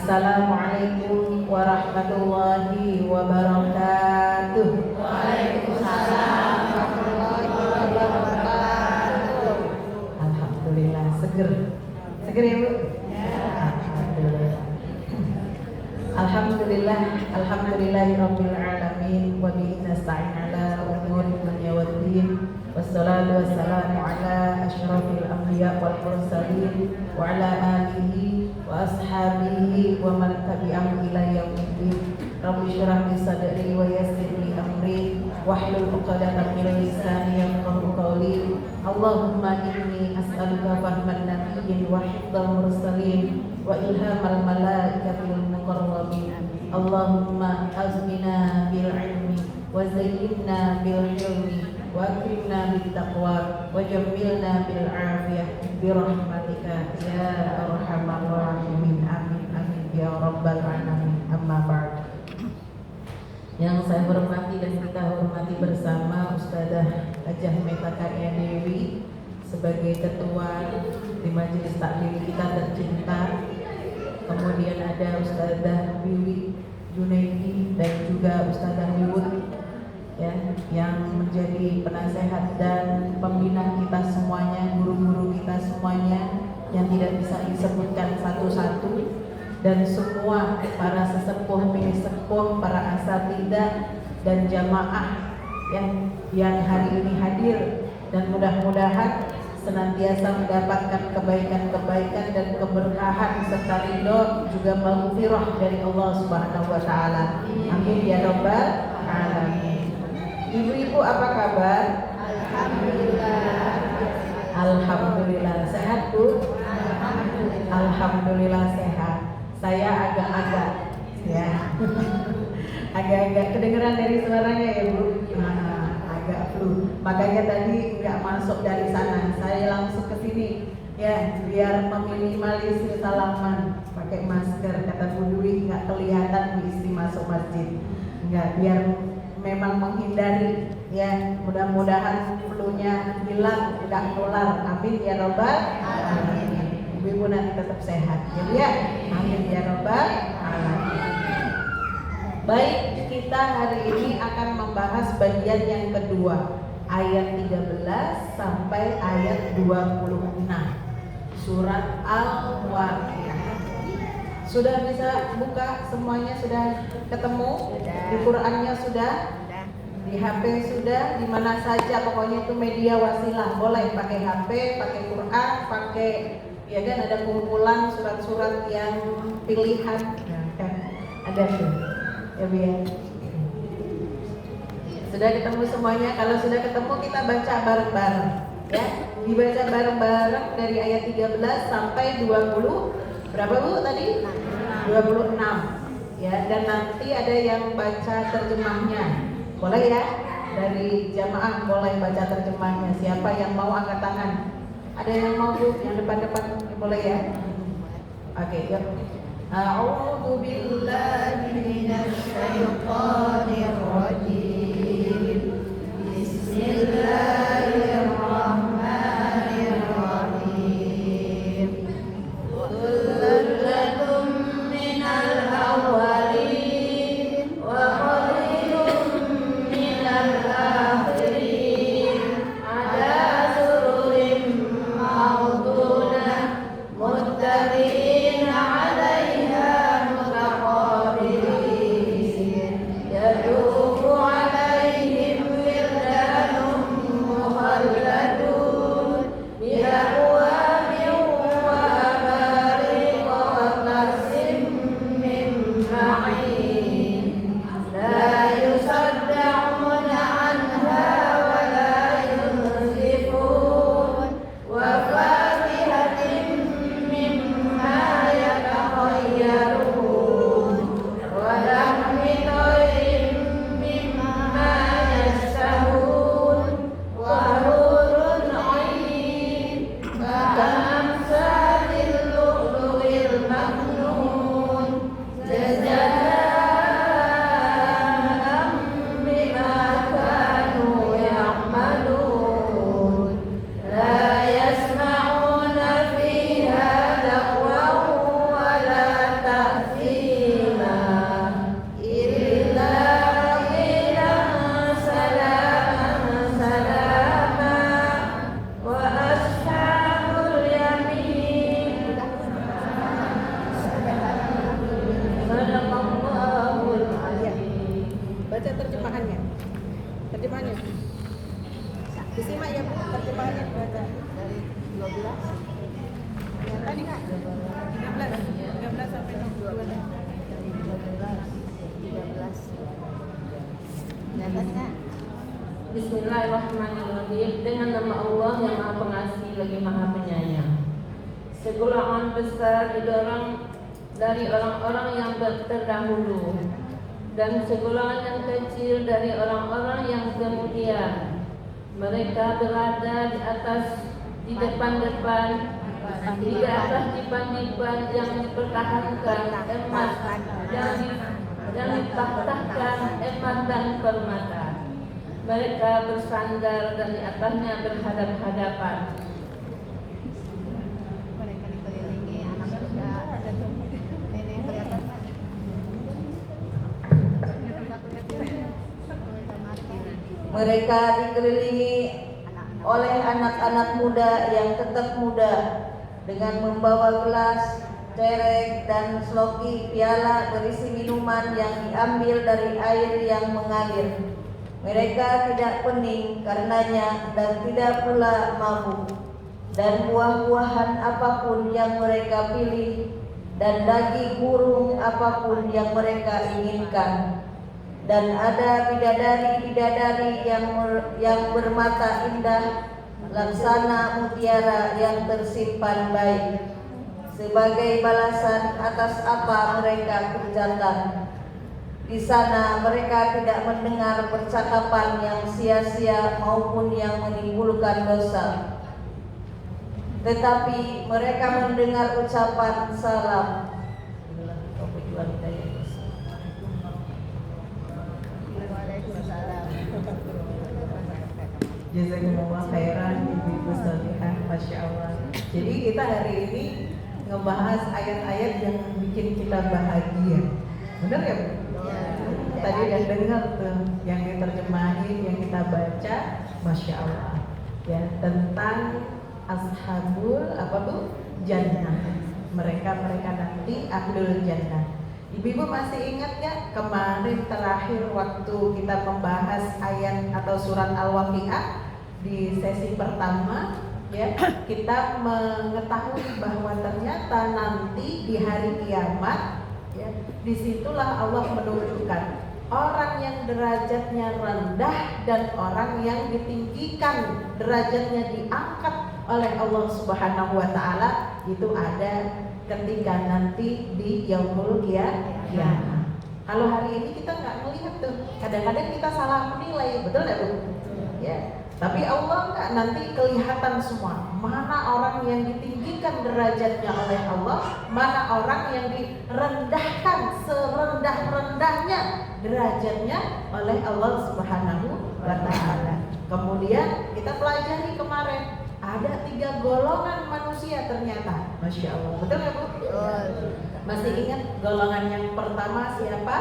Assalamualaikum warahmatullahi wabarakatuh. Waalaikumsalam warahmatullahi wabarakatuh. Alhamdulillah, seger ya Bu? Alhamdulillah. Alhamdulillahirabbil alamin wa bihi nasta'in ala umuri dunya waddin. Wassalatu wassalamu ala asyrafil anbiya wal mursalin wa ala alihi wa ashabihi wa man tabi'ahum ila yaumiddin. Rabbi shrah li sadri wa yassir li amri wahlul 'uqdatam min lisani yafqahu qawli. Allahumma inni as'aluka fahman nabiyyin wa hifdzal mursalin wa ilhamal malaikatil muqarrabin. Allahumma azmina bil ilmi wa zayyinna bil hilmi wa akrimna bit taqwa wa jammilna bil afiyah bi rahmatika ya arhamar rahimin. Amin amin ya rabbal alamin. Amma ba'd. Yang saya hormati dan kita hormati bersama Ustazah Hajah Meta Karya Dewi sebagai ketua di majelis taklim kita tercinta. Kemudian ada Ustazah Wiwi Junaidi dan juga Ustazah Wiwut ya, yang menjadi penasehat dan pembina kita semuanya, guru-guru kita semuanya yang tidak bisa disebutkan satu-satu, dan semua para sesepuh, mini sepuh, para asatidzah dan jamaah yang hari ini hadir, dan mudah-mudahan senantiasa mendapatkan kebaikan-kebaikan dan keberkahan serta ridho juga maghfirah dari Allah Subhanahu wa taala. Amin ya rabbal alamin. Ibu-ibu apa kabar? Alhamdulillah. Alhamdulillah. Sehat Bu? Alhamdulillah sehat. Saya agak-agak ya. Agak-agak kedengeran dari suaranya ya Bu. Agak flu. Makanya tadi nggak masuk dari sana. Saya langsung ke sini ya, biar meminimalisir salaman pakai masker. Kata Bu Dwi nggak kelihatan Bu istri masuk masjid. Nggak, biar memang menghindari ya, mudah-mudahan flu-nya hilang, tidak nular. Amin ya robbal alamin. Ibu nanti tetap sehat ya, amin ya robbal alamin. Baik, kita hari ini akan membahas bagian yang kedua, ayat 13 sampai ayat 26 surat Al-Waqiah. Sudah bisa buka semuanya? Sudah ketemu? Sudah. Di Qurannya sudah? Di HP sudah? Di mana saja pokoknya itu media wasilah. Boleh pakai HP, pakai Quran, pakai ya kan, ada kumpulan surat-surat yang pilihan. Nah, kan ada tuh. Ya biar. Sudah ketemu semuanya? Kalau sudah ketemu kita baca bareng-bareng ya. Dibaca bareng-bareng dari ayat 13 sampai 20 berapa Bu tadi? 26 ya, dan nanti ada yang baca terjemahnya. Boleh ya? Dari jamaah boleh baca terjemahnya. Siapa yang mau angkat tangan? Ada yang mau Bu? Yang depan-depan boleh ya? Oke, yuk. A'udzu billahi minasy syaithanir rajim. Bismillahirrahmanirrahim. Kullatun minal awwalin wa qalilun minal akhirin. Ada sururin mawdunah muttaqin 'alaiha mutaqabilin. Yadufu 'ala Bismillahirrahmanirrahim. Dengan nama Allah yang Maha Pengasih lagi Maha Penyayang. Segolongan besar dari orang-orang yang terdahulu, dan segolongan yang kecil dari orang-orang yang kemudian. Mereka berada di depan-depan, di atas dipan-dipan yang dipertahankan emas, yang ditahtahkan emas dan permata. Mereka bersandar dan di atasnya berhadap-hadapan. Mereka dikelilingi anak muda, nenek kelihatan. Mereka dikelilingi oleh anak-anak muda yang tetap muda dengan membawa gelas, cerek dan sloki piala berisi minuman yang diambil dari air yang mengalir. Mereka tidak pening karenanya dan tidak pula mabuk. Dan buah-buahan apapun yang mereka pilih dan daging burung apapun yang mereka inginkan. Dan ada bidadari-bidadari yang bermata indah laksana mutiara yang tersimpan baik sebagai balasan atas apa mereka kerjakan. Di sana mereka tidak mendengar percakapan yang sia-sia maupun yang menimbulkan dosa, tetapi mereka mendengar ucapan salam. Jazakumullah khairan ibu-ibu salihah, masya Allah. Jadi kita hari ini ngebahas ayat-ayat yang bikin kita bahagia. Benar ya Bu? Tadi udah dengar tuh yang diterjemahin, yang kita baca, masya Allah. Ya, tentang ashabul apa Bu? Jannah. Mereka nanti ahlul jannah. Ibu-ibu masih ingat ya kemarin terakhir waktu kita membahas ayat atau surat Al-Waqiah di sesi pertama, ya, kita mengetahui bahwa ternyata nanti di hari kiamat, ya, disitulah Allah menunjukkan orang yang derajatnya rendah dan orang yang ditinggikan, derajatnya diangkat oleh Allah Subhanahu wa Ta'ala. Itu ada ketika nanti di yaumul qiyamah. Kalau hari ini kita nggak melihat tuh, kadang-kadang kita salah menilai, betul nggak Bu? Ya. Tapi Allah nggak, nanti kelihatan semua mana orang yang ditinggikan derajatnya oleh Allah, mana orang yang direndahkan serendah-rendahnya derajatnya oleh Allah Subhanahu wa Ta'ala. Kemudian kita pelajari kemarin ada 3 golongan manusia ternyata, masya Allah, betul ya Bu? Masih ingat golongan yang pertama siapa?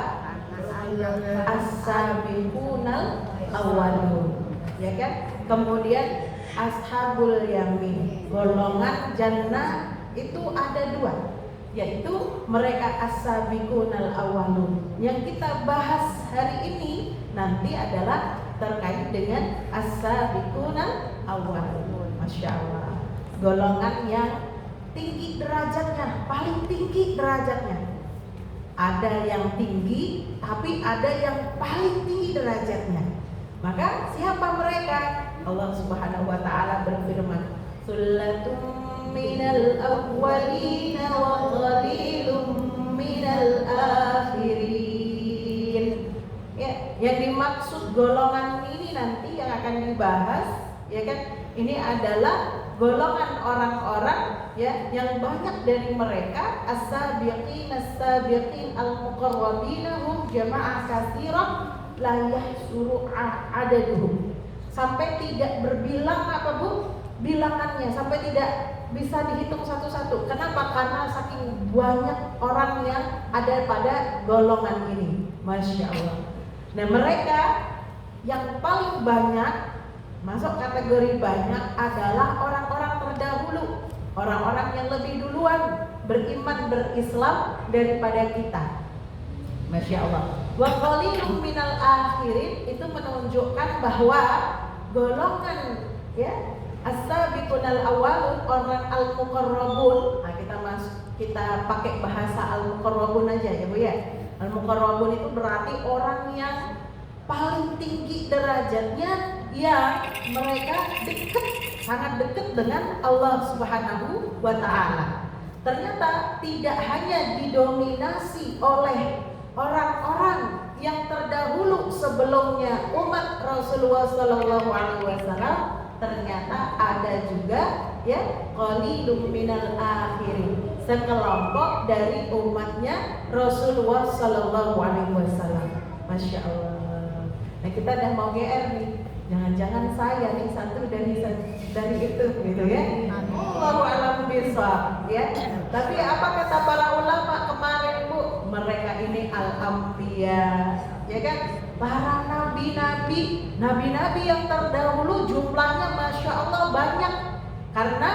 As-sabiqunal awwalun, ya kan? Kemudian ashabul yamin, golongan jannah itu ada 2, yaitu mereka as-sabiqunal awwalun. Yang kita bahas hari ini nanti adalah terkait dengan as-sabiqunal awwalun, masya Allah. Golongan yang tinggi derajatnya, paling tinggi derajatnya. Ada yang tinggi, tapi ada yang paling tinggi derajatnya. Maka siapa mereka? Allah Subhanahu wa Ta'ala berfirman, "Sullatum minal awwalin wa qalilum minal akhirin." Ya, yang dimaksud golongan ini nanti yang akan dibahas, ya kan? Ini adalah golongan orang-orang, ya, yang banyak dari mereka as-sabiqin al-muqarrabin hum jama'ah katsirah la yahsuru adaduhum. Sampai tidak berbilang apa Bu? Bilangannya, sampai tidak bisa dihitung satu-satu. Kenapa? Karena saking banyak orang yang ada pada golongan ini, masya Allah. Nah, mereka yang paling banyak masuk kategori banyak adalah orang-orang terdahulu, orang-orang yang lebih duluan beriman berislam daripada kita, masya Allah. Wa qalilum minal akhirin itu menunjukkan bahwa golongan, ya, as-sabiqunal awwalun, orang al-muqarrabun. Nah, kita pakai bahasa al-muqarrabun aja ya Bu ya. Al-muqarrabun itu berarti orang yang paling tinggi derajatnya yang mereka dekat, sangat dekat dengan Allah Subhanahu wa Ta'ala. Ternyata tidak hanya didominasi oleh orang-orang yang terdahulu sebelumnya umat Rasulullah Sallallahu Alaihi Wasallam, ternyata ada juga ya qalilum minal akhirin, sekelompok dari umatnya Rasulullah Sallallahu Alaihi Wasallam. Masya Allah. Nah kita udah mau GR nih, jangan-jangan saya nih satu dari itu gitu ya. Allahu a'lam bishawab ya. Tapi apa kata para ulama kemarin Bu? Mereka ini al-anbiya, ya kan? Para nabi-nabi yang terdahulu jumlahnya Masya Allah banyak. Karena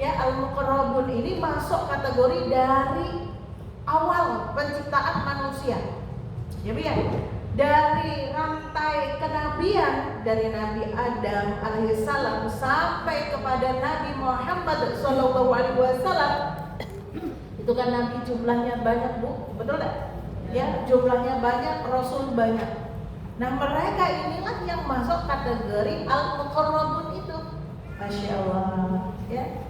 ya al-muqarrabun ini masuk kategori dari awal penciptaan manusia. Ya Bu ya. Dari rantai kenabian dari Nabi Adam alaihissalam sampai kepada Nabi Muhammad sallallahu alaihi wasallam, itu kan Nabi jumlahnya banyak Bu, betul tak? Ya, jumlahnya banyak, Rasul banyak. Nah mereka inilah yang masuk kategori al-muqarrabun itu. Masya Allah ya.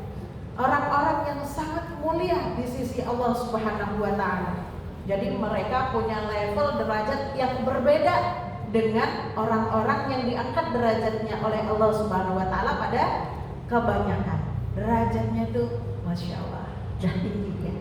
Orang-orang yang sangat mulia di sisi Allah Subhanahu wa Ta'ala. Jadi mereka punya level derajat yang berbeda dengan orang-orang yang diangkat derajatnya oleh Allah Subhanahu wa Ta'ala pada kebanyakan. Derajatnya tuh Masya Allah dah tinggi ya.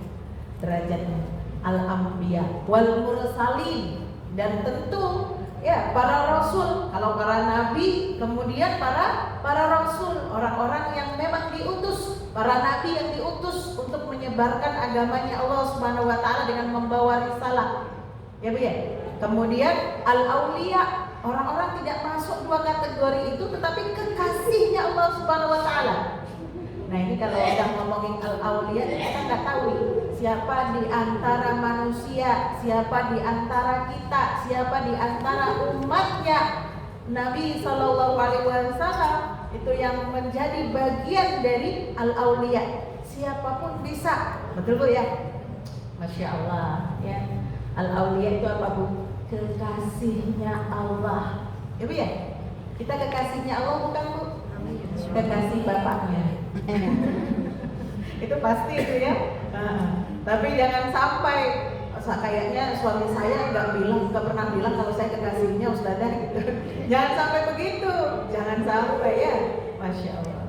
Derajatnya al-anbiya wal mursalin, dan tentu ya para rasul. Kalau para nabi, kemudian para rasul, orang-orang yang memang diutus, para nabi yang diutus untuk menyebarkan agamanya Allah Subhanahu wa Ta'ala dengan membawa risalah. Ya Bu ya. Kemudian al-auliya, orang-orang tidak masuk dua kategori itu, tetapi kekasihnya Allah Subhanahu wa Ta'ala. Nah ini kalau udah ngomongin al-auliya, kita nggak tahu siapa di antara manusia, siapa di antara kita, siapa di antara umatnya Nabi Sallallahu Alaihi Wasallam itu yang menjadi bagian dari al-auliya. Siapapun bisa, betul Bu ya? Masya Allah ya. Al-auliya itu apa Bu? Kekasihnya Allah. Ya Bu ya? Kita kekasihnya Allah bukan Bu? Kekasih bapaknya. Itu pasti itu ya. Tapi jangan sampai kayaknya suami saya nggak pernah bilang kalau saya kekasihnya Ustazah gitu. Jangan sampai begitu, jangan sampai ya. Masya Allah.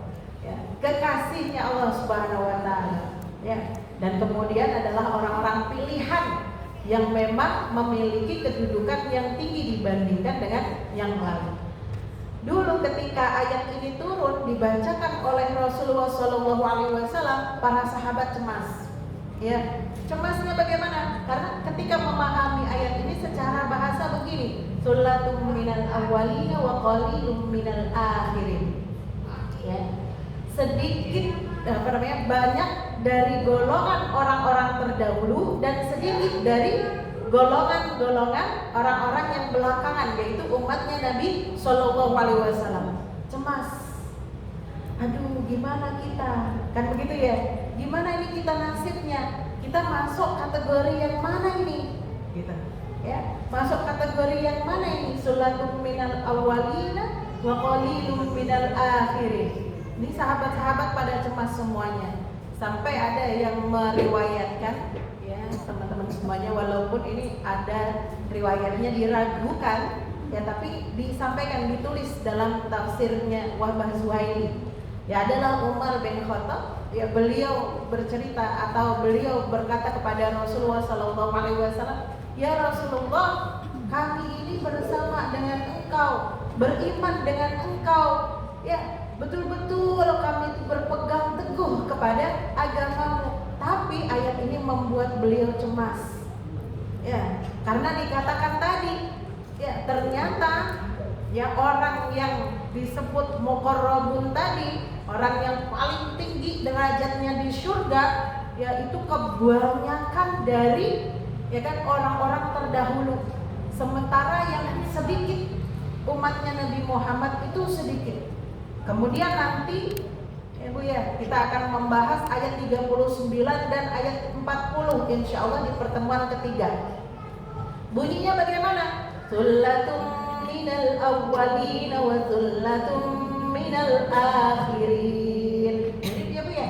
Ya. Kekasihnya Allah Subhanahu wa Ta'ala. Ya. Dan kemudian adalah orang-orang pilihan yang memang memiliki kedudukan yang tinggi dibandingkan dengan yang lain. Dulu ketika ayat ini turun dibacakan oleh Rasulullah Shallallahu Alaihi Wasallam, para sahabat cemas. Ya, cemasnya bagaimana? Karena ketika memahami ayat ini secara bahasa begini, sulatum minal awwalina wa qalilum minal akhirin. Ya, sedikit banyak dari golongan orang-orang terdahulu dan sedikit dari golongan-golongan orang-orang yang belakangan, yaitu umatnya Nabi Shallallahu Alaihi Wasallam. Cemas, aduh gimana kita, kan begitu ya? Gimana ini kita nasibnya? Kita masuk kategori yang mana ini? Gitu, ya? Masuk kategori yang mana ini? Sulatum minal awwalina wa qalilum minal akhirin. Ini sahabat-sahabat pada cemas semuanya. Sampai ada yang meriwayatkan, ya teman-teman semuanya, walaupun ini ada riwayatnya diragukan, ya tapi disampaikan, ditulis dalam tafsirnya Wahbah Zuhaili. Ya adalah Umar bin Khattab, ya beliau bercerita atau beliau berkata kepada Rasulullah Sallallahu Alaihi Wasallam, ya Rasulullah, kami ini bersama dengan engkau, beriman dengan engkau, ya betul-betul kami itu berpegang teguh kepada agamamu. Tapi ayat ini membuat beliau cemas, ya karena dikatakan tadi, ya ternyata ya orang yang disebut muqarrabun tadi, orang yang paling tinggi derajatnya di surga, yaitu kebanyakan dari ya kan orang-orang terdahulu. Sementara yang sedikit umatnya Nabi Muhammad itu sedikit. Kemudian nanti ya Bu ya, kita akan membahas ayat 39 dan ayat 40 insya Allah di pertemuan ketiga. Bunyinya bagaimana? Sullatum minal awwalin wa thullatun minal akhirin. Mirip ya Bu ya?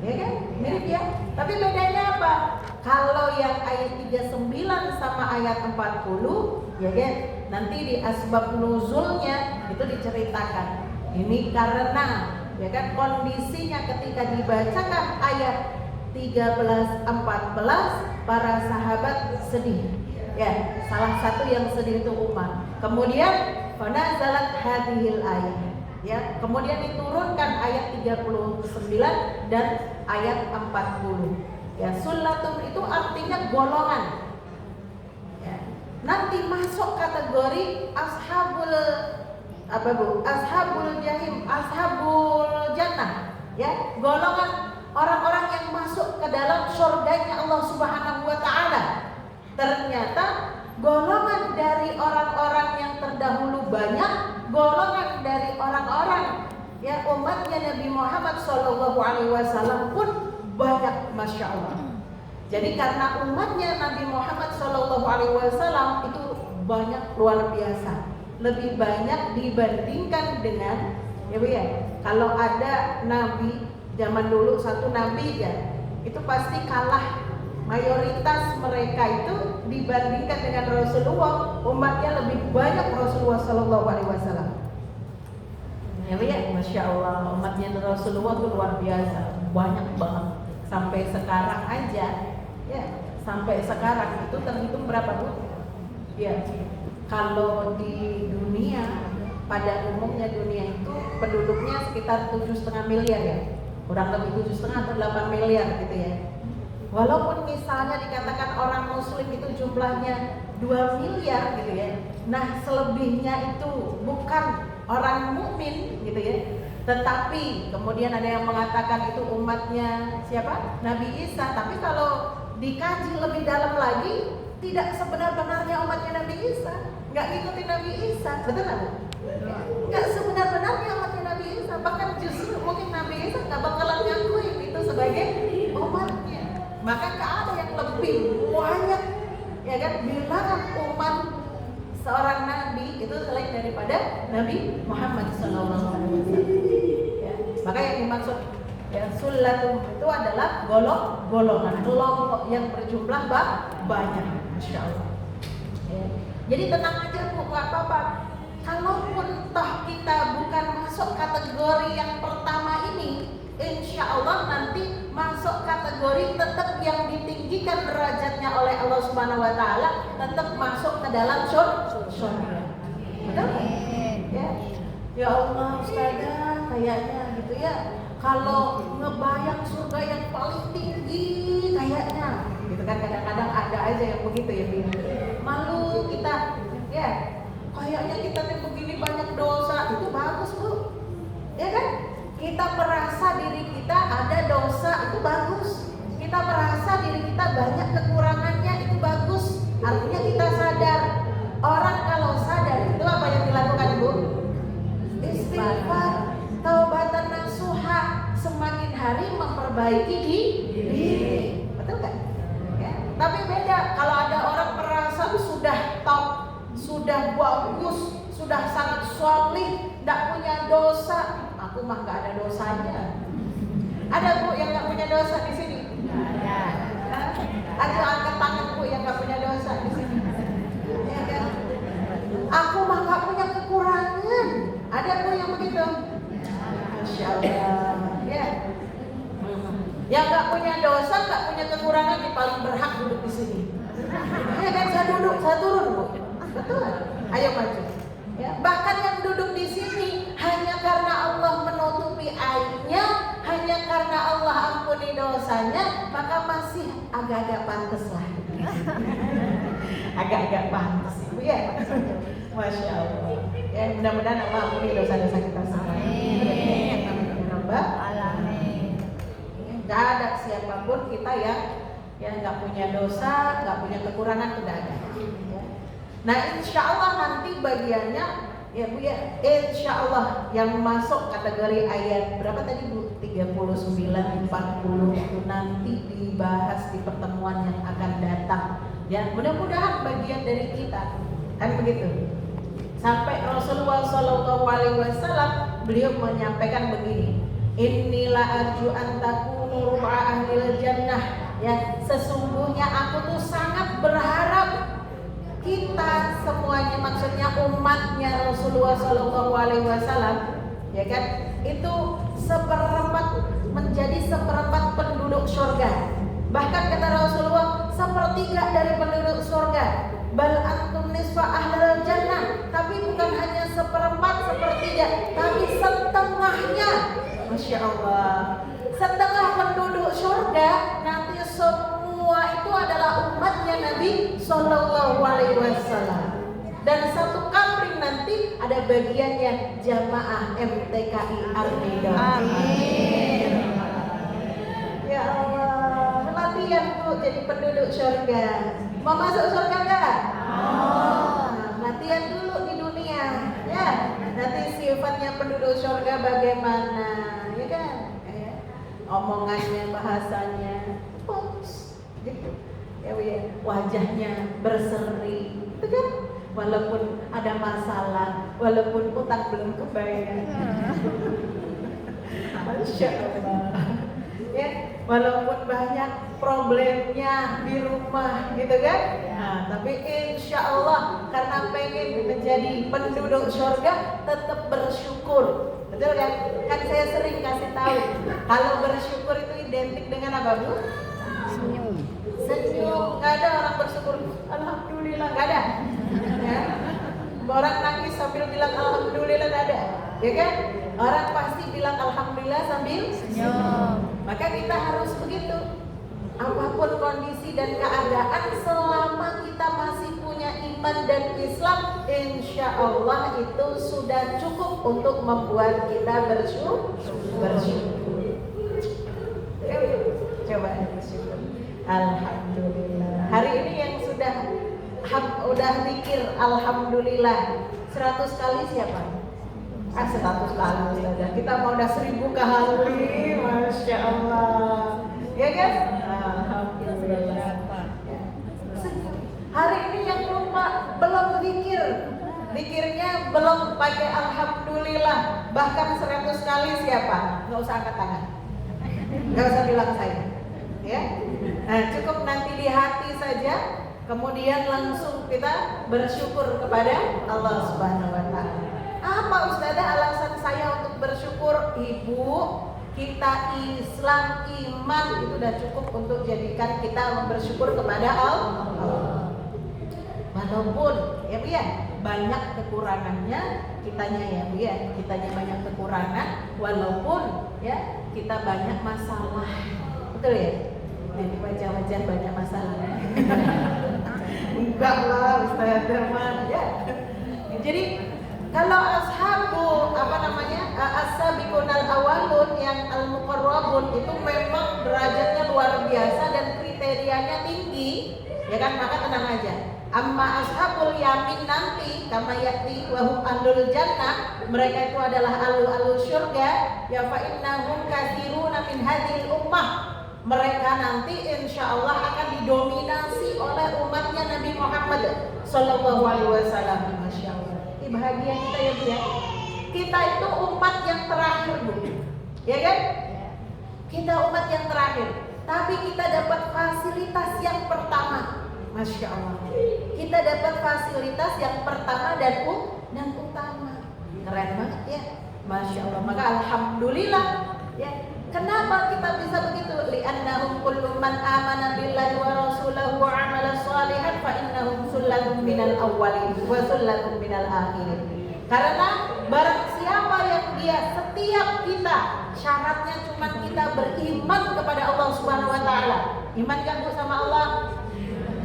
Ya kan? Mirip ya? Tapi bedanya apa? Kalau yang ayat 39 sama ayat 40, ya kan? Nanti di asbab nuzulnya itu diceritakan. Ini karena ya kan kondisinya ketika dibacakan ayat 13-14 para sahabat sedih. Ya, salah satu yang sedih itu Umar. Kemudian fanazalat hadhil ayat. Ya, kemudian diturunkan ayat 39 dan ayat 40. Ya, sullatun itu artinya golongan. Ya. Nanti masuk kategori ashabul apa Bu? Ashabul jahim, ashabul jannah. Ya, golongan orang-orang yang masuk ke dalam surganya Allah Subhanahu wa taala. Ternyata golongan dari orang-orang yang terdahulu banyak, golongan dari orang-orang ya umatnya Nabi Muhammad SAW pun banyak, masya Allah. Jadi karena umatnya Nabi Muhammad SAW itu banyak luar biasa, lebih banyak dibandingkan dengan ya Bu ya. Kalau ada nabi zaman dulu satu nabi ya, itu pasti kalah. Mayoritas mereka itu dibandingkan dengan Rasulullah, umatnya lebih banyak Rasulullah Sallallahu Alaihi Wasallam. Ya, ya, masya Allah, umatnya Rasulullah itu luar biasa, banyak banget. Sampai sekarang aja, ya, sampai sekarang itu terhitung berapa Bu? Ya, kalau di dunia, pada umumnya dunia itu penduduknya sekitar 7,5 miliar ya, kurang lebih 7,5 atau 8 miliar gitu ya. Walaupun misalnya dikatakan orang muslim itu jumlahnya 2 miliar gitu ya. Nah, selebihnya itu bukan orang mukmin gitu ya. Tetapi kemudian ada yang mengatakan itu umatnya siapa? Nabi Isa. Tapi kalau dikaji lebih dalam lagi, tidak sebenar-benarnya umatnya Nabi Isa. Nggak ngikutin Nabi Isa. Betul nggak Bu? Nggak sebenar-benarnya umatnya Nabi Isa. Bahkan justru mungkin Nabi Isa nggak bakalan ngakuin itu sebagai umatnya. Maka nggak ada yang lebih banyak ya kan bilangan umat seorang nabi itu selain daripada Nabi Muhammad SAW. Ya, maka yang dimaksud ya sullatun itu adalah golongan kelompok yang berjumlah banyak, insya Allah. Ya. Jadi tenang aja Bu, nggak apa-apa. Kalaupun toh kita bukan masuk kategori yang pertama ini, insya Allah nanti masuk kategori tetap yang ditinggikan derajatnya oleh Allah Subhanahu wa taala, tetap masuk ke dalam surga. Betul? Ya. Ya Allah, Ustazah, kayaknya gitu ya. Kalau ngebayang surga yang paling tinggi kayaknya gitu kan, kadang-kadang ada aja yang begitu ya, malu kita ya. Kayaknya kita nih begini banyak dosa, itu bagus Bu. Ya kan? Kita merasa diri kita ada dosa, itu bagus. Kita merasa diri kita banyak kekurangannya, itu bagus. Artinya kita sadar. Orang kalau sadar itu apa yang dilakukan Bu? Istighfar, taubatan nasuha, semakin hari memperbaiki diri. Betul kan? Ya. Tapi beda kalau ada orang merasa sudah top, sudah bagus, sudah sangat solih, tidak punya dosa. Aku mah nggak ada dosanya. Ada Bu yang nggak punya dosa di sini? Ada. Ada angkat tangan Bu yang nggak punya dosa di sini. Ya kan? Aku mah nggak punya kekurangan. Ada Bu yang begitu? Masya Allah. Ya. Yang nggak punya dosa, nggak punya kekurangan, yang paling berhak duduk di sini. Ya kan? Saya duduk, saya turun Bu. Betul? Ayo maju. Ya, bahkan yang duduk di sini hanya karena Allah menutupi aibnya, hanya karena Allah ampuni dosanya, maka masih agak-agak pantas lah. Agak-agak pantas, ya. Masya Allah. Ya, mudah-mudahan Allah ampuni dosa-dosa kita semua. Amin. Alamin. Gak ada siapapun kita yang nggak punya dosa, nggak punya kekurangan, tidak ada. Nah, insya Allah nanti bagiannya ya Bu ya, insya Allah yang masuk kategori ayat berapa tadi Bu? 39, 40 itu nanti dibahas di pertemuan yang akan datang. Ya, mudah-mudahan bagian dari kita kan begitu. Sampai Rasulullah SAW beliau menyampaikan begini, Inilah arju an takunu ru'a ahlil jannah. Ya, sesungguhnya aku tuh sangat berharap kita semuanya, maksudnya umatnya Rasulullah SAW, ya kan, itu menjadi seperempat penduduk surga. Bahkan kata Rasulullah, sepertiga dari penduduk surga. Bal antum nisfa ahlul jannah. Tapi bukan hanya seperempat, sepertiga, tapi setengahnya. Masya Allah, setengah penduduk surga nanti semua itu adalah umatnya Nabi Sallallahu Alaihi Wasallam. Dan satu kabring nanti ada bagiannya jamaah MTKI Armida. Amin. Ya Allah, latihan tuh jadi penduduk surga. Mau masuk surga enggak? Latihan dulu di dunia, ya. Nanti sifatnya penduduk surga bagaimana, ya kan? Omongannya, bahasanya, gitu. Ya, wajahnya berseri, gitu kan? Walaupun ada masalah, walaupun utang belum kebayar. Masya Allah. Ya, walaupun banyak problemnya di rumah, gitu kan? Nah, tapi insya Allah karena pengen menjadi penduduk surga, tetap bersyukur. Betul kan? Kan saya sering kasih tahu, kalau bersyukur itu identik dengan apa, Bu? Senyum. Senyum. Gak ada orang bersyukur, alhamdulillah, gak ada. Ya. Orang nangis sambil bilang alhamdulillah, gak ada. Ya kan? Orang pasti bilang alhamdulillah sambil senyum. Maka kita harus begitu. Apapun kondisi dan keadaan, selama kita masih punya iman dan Islam, insya Allah itu sudah cukup untuk membuat kita bersyukur. Coba bersyukur. Alhamdulillah. Hari ini yang udah zikir alhamdulillah 100 kali siapa? 100 kali saja. Kita mau udah 1000 kali, masya Allah. Ya kan? Alhamdulillah. Hari ini yang lupa belum zikirnya belum pakai alhamdulillah, bahkan 100 kali siapa? Nggak usah angkat tangan, nggak usah bilang saya. Ya, nah, cukup nanti di hati saja, kemudian langsung kita bersyukur kepada Allah Subhanahu Wa Taala. Apa Ustazah alasan saya untuk bersyukur? Ibu, kita Islam, iman itu sudah cukup untuk jadikan kita bersyukur kepada Allah. Walaupun ya Bu ya, banyak kekurangannya kitanya, ya Bu ya, kitanya banyak kekurangan, walaupun ya kita banyak masalah. Betul ya? Jadi wajah-wajah banyak masalah. Enggak lah Ustaz Derman ya. Jadi kalau as-sabiqunal awalun yang al-muqarrabun itu memang derajatnya luar biasa dan kriterianya tinggi, ya kan? Maka tenang aja. Amma ashabul yamin nanti kama yati wa hum ahlul jannah, mereka itu adalah ahlul surga, ya fa innahum katsiruna min hadhil ummah. Mereka nanti insya Allah akan didominasi oleh umatnya Nabi Muhammad Sallallahu Alaihi Wasallam. Masya Allah. Bahagia kita ya Bu ya. Kita itu umat yang terakhir Bu, ya kan? Kita umat yang terakhir, tapi kita dapat fasilitas yang pertama. Masya Allah. Kita dapat fasilitas yang pertama dan utama. Keren banget ya. Masya Allah. Maka alhamdulillah ya. Kenapa kita bisa begitu? Li'annahum kullu man amana billahi wa rasulahu wa amala shalihan fa innahum sullatun minal awwalin wa sullatun minal akhirin. Karena barang siapa yang dia, setiap kita syaratnya cuma kita beriman kepada Allah Subhanahu wa taala. Iman kan Bu sama Allah?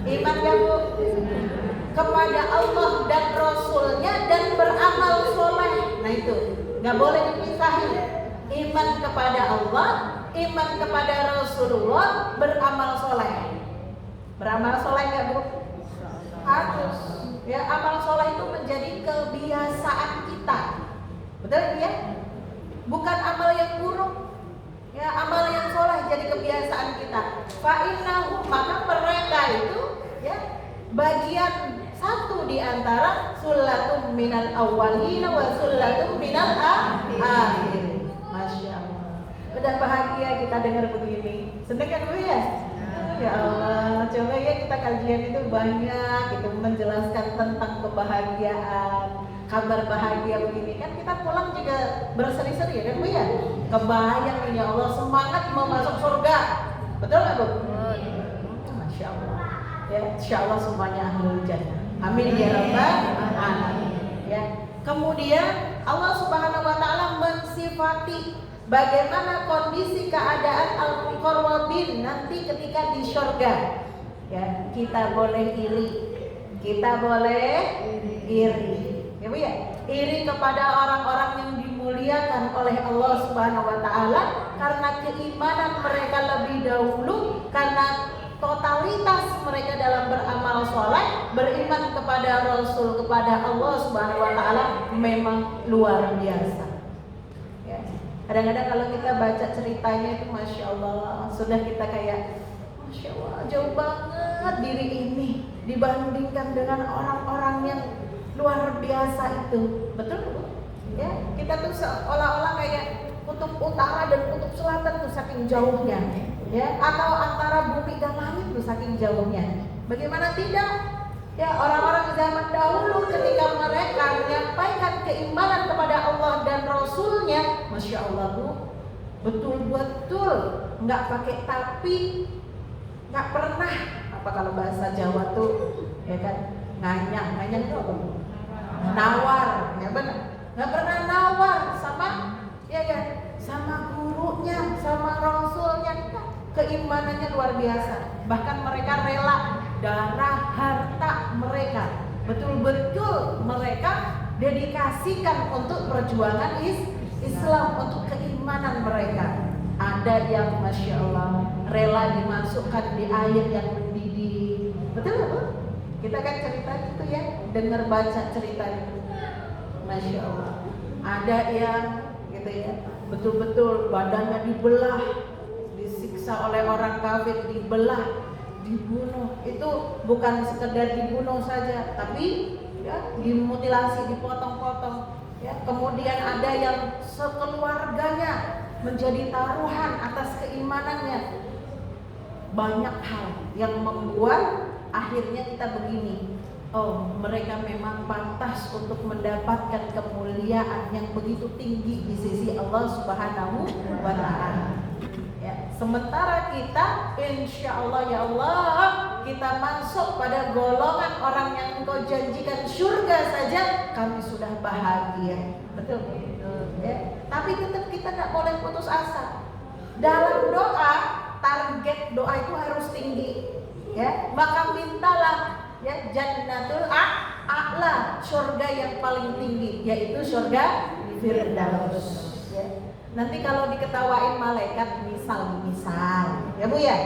Iman kan Bu? Kepada Allah dan Rasulnya dan beramal soleh. Nah itu nggak boleh dipisahin. Iman kepada Allah, iman kepada Rasulullah, beramal soleh. Beramal soleh nggak Bu? Harus. Ya, amal soleh itu menjadi kebiasaan kita. Betul ya? Bukan amal yang buruk. Ya, amal yang soleh jadi kebiasaan kita. Fa innahum, maka mereka itu ya bagian satu di antara sullatun minal awwalin wa sullatun minal akhirin. Masya Allah. Udah bahagia kita dengar begini. Seneng kan Bu ya? Ya Allah, coba ya kita kajian itu banyak itu menjelaskan tentang kebahagiaan, kabar bahagia begini kan kita pulang juga berseri-seri ya kan Bu ya? Kebayang ya Allah semangat mau masuk surga. Betul nggak Bu? Masya Allah. Ya, insya Allah semuanya ahlul jannah. Amin ya rabbal alamin. Ya. Kemudian Allah Subhanahu wa taala mensifati bagaimana kondisi keadaan al-muqarrabin nanti ketika di surga. Ya, kita boleh iri. Kita boleh iri. Ya Bu ya? Iri kepada orang-orang yang dimuliakan oleh Allah Subhanahu wa taala karena keimanan mereka lebih dahulu, karena totalitas mereka dalam beramal soleh, beriman kepada Rasul, kepada Allah Subhanahu wa taala memang luar biasa. Ya. Kadang-kadang kalau kita baca ceritanya itu Masya Allah, sudah kita kayak Masya Allah jauh banget diri ini dibandingkan dengan orang-orang yang luar biasa itu. Betul? Ya, kita tuh seolah-olah kayak kutub utara dan kutub selatan tuh saking jauhnya. Ya, atau antara bumi dan langit tuh saking jauhnya. Bagaimana tidak? Ya, orang-orang zaman dahulu ketika mereka menyampaikan keimanan kepada Allah dan Rasulnya, Masya Allah Bu, betul-betul nggak pakai tapi, nggak pernah apa kalau bahasa Jawa tuh, ya kan, nganyang itu apa? Nawar, ya benar. Nggak pernah nawar sama, ya kan, sama gurunya, sama Rasulnya. Keimanannya luar biasa. Bahkan mereka rela darah harta mereka, betul-betul mereka dedikasikan untuk perjuangan Islam, untuk keimanan mereka. Ada yang Masya Allah rela dimasukkan di air yang mendidih. Betul nggak Bu? Kita kan cerita itu ya, dengar baca cerita itu. Masya Allah. Ada yang gitu ya, betul-betul badannya dibelah, disiksa oleh orang kafir, dibelah, dibunuh. Itu bukan sekedar dibunuh saja, tapi ya dimutilasi, dipotong-potong. Ya, kemudian ada yang sekeluarganya menjadi taruhan atas keimanannya. Banyak hal yang membuat akhirnya kita begini. Oh, mereka memang pantas untuk mendapatkan kemuliaan yang begitu tinggi di sisi Allah Subhanahu wa taala. Ya, sementara kita insya Allah ya Allah kita masuk pada golongan orang yang Engkau janjikan surga saja kami sudah bahagia. Betul? Ya. Tapi tetap kita tidak boleh putus asa. Dalam doa, target doa itu harus tinggi. Ya, maka mintalah ya jannatul a'la, surga yang paling tinggi, yaitu surga Firdaus. Ya. Nanti kalau diketawain malaikat misal ya Bu ya,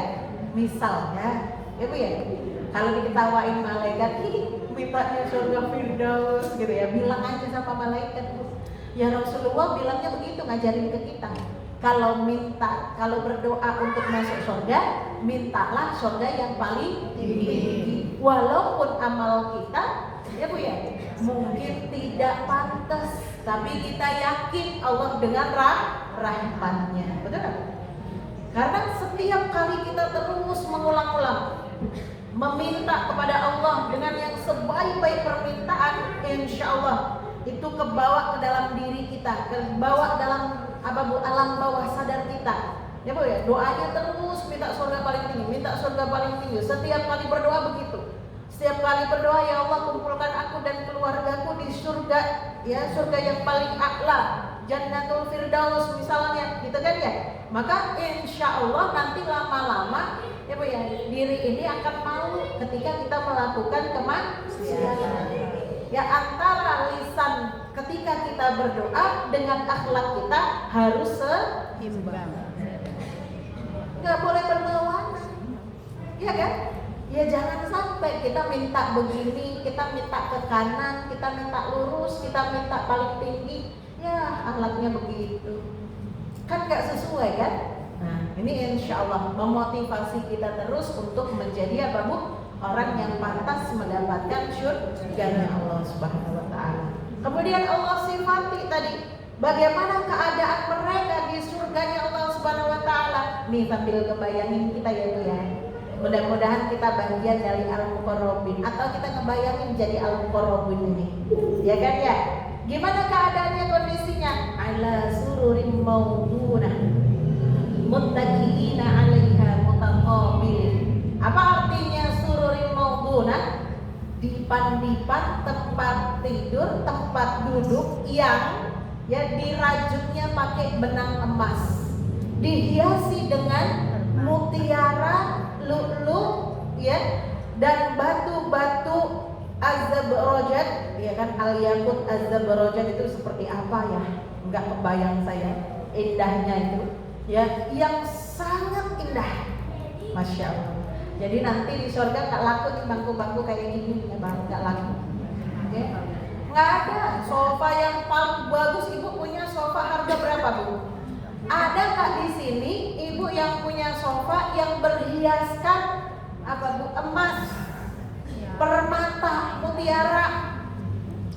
misal ya Bu ya, kalau diketawain malaikat mintanya surga Firdaus gitu ya, bilang aja sama malaikat Bu. Ya Rasulullah bilangnya begitu, ngajarin ke kita. Kalau berdoa untuk masuk surga, mintalah surga yang paling tinggi. Walaupun amal kita, ya Bu ya, mungkin tidak pantas, tapi kita yakin Allah dengan rahmatnya. Betul kan? Karena setiap kali kita terus mengulang-ulang meminta kepada Allah dengan yang sebaik-baik permintaan, insya Allah itu kebawa ke dalam diri kita, kebawa dalam alam bawah sadar kita. Ya Bu ya, doanya terus minta surga paling tinggi, minta surga paling tinggi. Setiap kali berdoa begitu. Setiap kali berdoa, ya Allah kumpulkan aku dan keluargaku di surga, ya surga yang paling a'la, Jannatul Firdaus misalnya, gitu kan ya. Maka insya Allah nanti lama-lama ya Bu ya, diri ini akan malu ketika kita melakukan kemaksiatan. Ya antara lisan ketika kita berdoa dengan akhlak kita harus seimbang. Gak boleh berlawanan, ya kan? Ya jangan sampai kita minta begini, kita minta ke kanan, kita minta lurus, kita minta paling tinggi. Ya akhlaknya begitu, kan gak sesuai kan? Nah ini insya Allah memotivasi kita terus untuk menjadi apa Bu? orang yang pantas mendapatkan surganya Allah Subhanahu wa taala. Kemudian Allah sifati tadi bagaimana keadaan mereka di surganya Allah Subhanahu wa taala. Nih sambil kebayangin kita ya Bu ya. Mudah-mudahan kita bagian dari al-muqarrabin atau kita ngebayangin jadi al-muqarrabin ini. Ya kan ya? Gimana keadaannya kondisinya? Ala sururin maudunah muttaqiina 'alaiha mutaqabilin. Apa artinya sururin maudunah? Dipan-dipan tempat tidur, tempat duduk yang ya dirajutnya pakai benang emas, dihiasi dengan mutiara, lu'lu' ya, dan batu-batu az-zabrojat, ya kan, al-yakut az-zabrojat itu seperti apa ya? Enggak kebayang saya indahnya itu, ya, yang sangat indah, masya Allah. Jadi nanti di surga nggak laku nih bangku-bangku kayak gini, ya bang, nggak laku. Oke? Nggak ada sofa yang paling bagus. Ibu punya sofa harga berapa Bu? Ada nggak di sini ibu yang punya sofa yang berhiaskan apa Bu? Emas, permata, mutiara.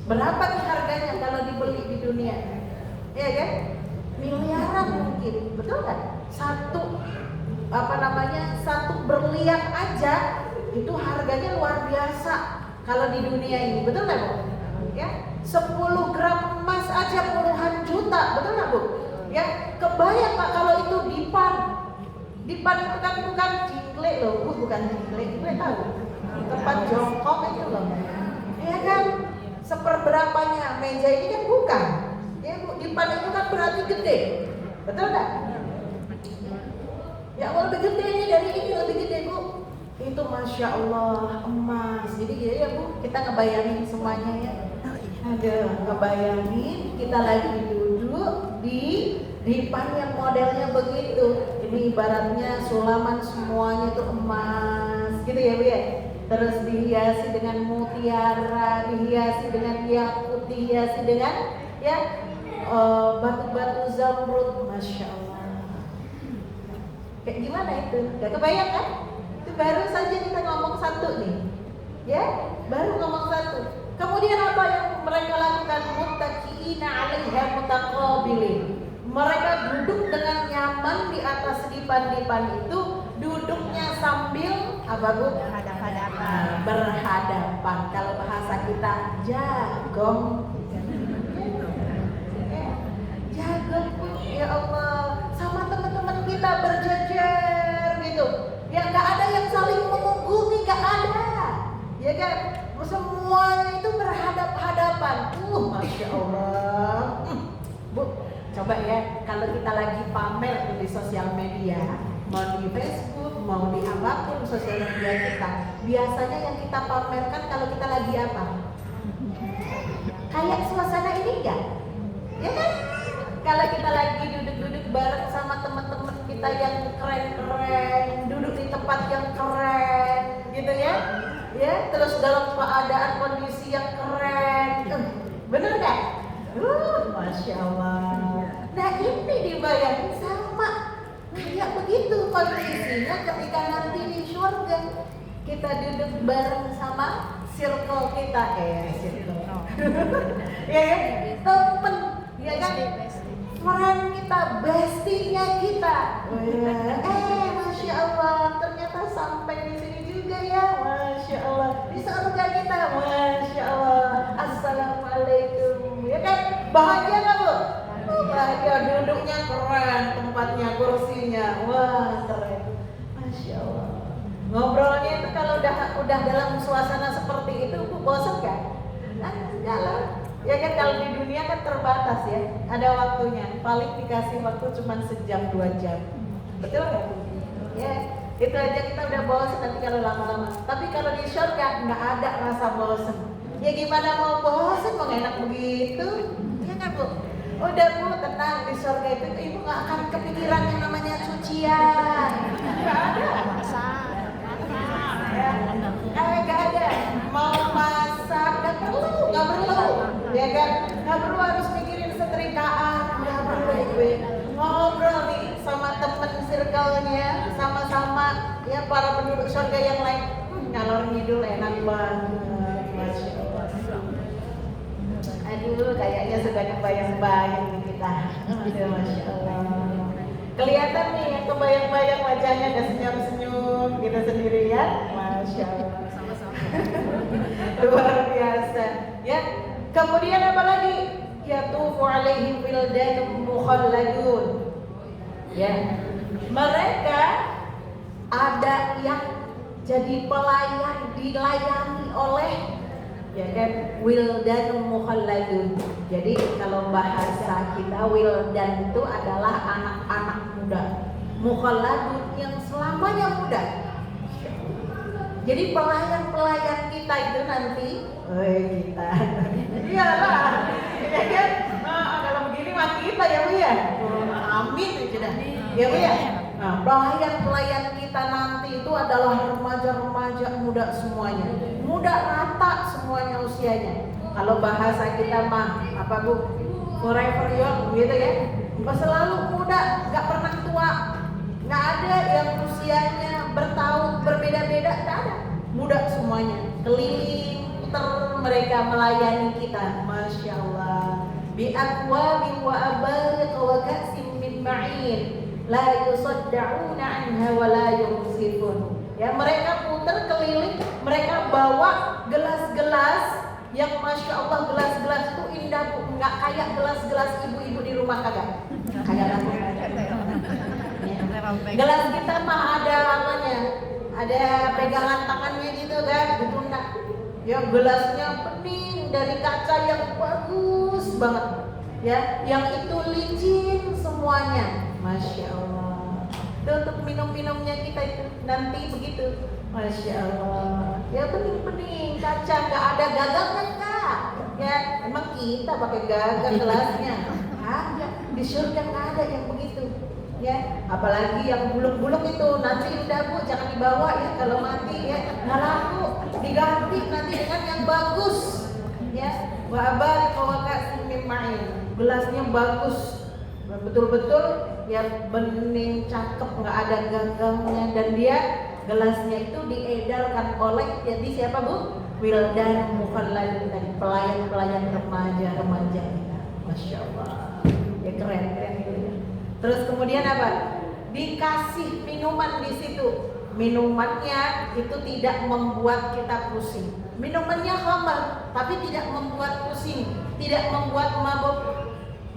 Berapa nih harganya kalau dibeli di dunia? Iya kan? Miliaran mungkin, betul nggak? Satu berlian aja itu harganya luar biasa kalau di dunia ini, betul nggak Bu? Ya, 10 gram emas aja puluhan juta, betul nggak Bu? Ya, kebayang Pak kalau itu dipan itu kan bukan jingle loh, Bu, bukan jingle, gue tahu tempat jongkok itu loh, ya kan? Seperberapanya meja ini kan bukan, ya Bu, dipan itu kan berarti gede, betul nggak? Ya Allah, lebih gede ini dari ini, lebih gede Bu. Itu masya Allah emas. Jadi ya Bu, kita ngebayangin semuanya ya. Ada ngebayangin kita lagi duduk di dipan yang modelnya begitu. Ini ibaratnya sulaman semuanya itu emas, gitu ya Bu ya. Terus dihiasi dengan mutiara, dihiasi dengan yakut, dihiasi dengan ya batu-batu zamrud, masya Allah. Kayak gimana itu? Gak kebayang kan? Itu baru saja kita ngomong satu nih, ya, baru ngomong satu. Kemudian apa yang mereka lakukan? Muttaqiina 'alaiha mutaqabilin. Mereka duduk dengan nyaman di atas dipan-dipan itu, duduknya sambil apa Bu? Berhadapan. Kalau bahasa kita jagong. Jagong Bu, ya Allah. Sama teman-teman kita berjejer gitu. Ya nggak ada yang saling mengungkuli, nggak ada. Ya kan? Semuanya itu berhadap-hadapan. Masya Allah. Bu, coba ya, kalau kita lagi pamer di sosial media, mau di Facebook, mau di apapun sosial media kita, biasanya yang kita pamerkan kalau kita lagi apa? Kayak suasana ini enggak? Ya kan? Kalau kita lagi duduk-duduk bareng sama teman-teman kita yang keren-keren, duduk di tempat yang keren, gitu ya? Ya, terus dalam keadaan kondisi yang keren, bener nggak? Masya Allah. Nah ini dibayangin sama kayak begitu kondisinya ketika nanti di surga kita duduk bareng sama circle kita, circle, ya kan? Temen, ya kan? Friend kita, bestinya kita. Masya Allah, ternyata sampai di sini juga ya, masya Allah. Di surga kita, masya Allah. Assalamualaikum, ya kan? Bahagia nggak Bu? Bahagia, duduknya keren, tempatnya, kursinya, wah keren, masya Allah. Ngobrolnya itu kalau udah dalam suasana seperti itu, Bu, bosan kan? Enggak lah. Ya kan, kalau di dunia kan terbatas ya, ada waktunya, paling dikasih waktu cuma sejam 2 jam, betul nggak? Ya, itu aja kita udah bosan nanti kalau lama-lama. Tapi kalau di surga nggak ada rasa bosan. Ya gimana mau bosan, mau enak begitu? Ya kan Bu? Udah Bu, tenang, di surga itu Ibu nggak akan kepikiran yang namanya cucian, nggak ada. Nggak ada. Mau masak nggak perlu, ya kan? Nggak perlu harus mikirin setrikaan, nggak perlu gue ngobrol nih sama temen circle-nya, sama-sama ya para penduduk surga yang lain. ngalor ngidul enak banget, masya Allah. Aduh, kayaknya sudah kebayang-bayang nih kita. Masya Allah. Kelihatan nih yang kebayang-bayang wajahnya ada senyum-senyum kita sendiri ya, masya Allah. Luar biasa. Ya. Kemudian apa lagi? Yatufu alaihim wildanun mukhalladun. Ya. Mereka ada yang jadi pelayan, dilayani oleh ya kan wildanun mukhalladun. Jadi kalau bahasa kita wildan itu adalah anak-anak muda. Mukhalladun yang selamanya muda. Jadi pelayan-pelayan kita itu nanti, kita, iyalah, ya kan? Kalau begini mah kita ya Bu ya, amin sudah, ya Bu ya. Nah, pelayan-pelayan kita nanti itu adalah remaja-remaja muda semuanya, muda rata semuanya usianya. Kalau bahasa kita mah apa Bu? Forever young gitu ya, selalu muda, nggak pernah tua. Nggak ada yang usianya bertahun berbeda-beda, nggak ada. Muda semuanya, keliling putar mereka melayani kita, masya Allah. Bi aqwabin wa abariq wa ka'sin min ma'in la yusaddauna anha wa la yumsifun. Ya, mereka putar keliling, mereka bawa gelas-gelas yang masya Allah, gelas-gelas itu indah Bu, nggak kayak gelas-gelas ibu-ibu di rumah kagak. Kayak apa? Gelas kita mah ada apanya, ada pegangan tangannya gitu kan, dipundak. Ya gelasnya bening dari kaca yang bagus banget, ya, yang itu licin semuanya, masya Allah. Itu untuk minum-minumnya kita itu nanti begitu, masya Allah. Ya bening-bening kaca, nggak ada gagangnya Kak. Ya emang kita pakai gagang gelasnya, ada di surga nggak ada yang begitu. Ya, apalagi yang buluk-buluk itu nanti udah Bu, jangan dibawa ya kalau mati ya, nggak laku, diganti nanti dengan yang bagus ya. Wa abarik wa ka'sin min ma'in, gelasnya bagus betul-betul ya, bening cakep, nggak ada gagangnya, dan dia gelasnya itu diedarkan oleh jadi siapa Bu? Wildan mukhalladun, tadi pelayan-pelayan remaja kita, masya Allah ya, keren gitu ya. Terus kemudian apa? Dikasih minuman di situ. Minumannya itu tidak membuat kita pusing. Minumannya khamar, tapi tidak membuat pusing, tidak membuat mabuk.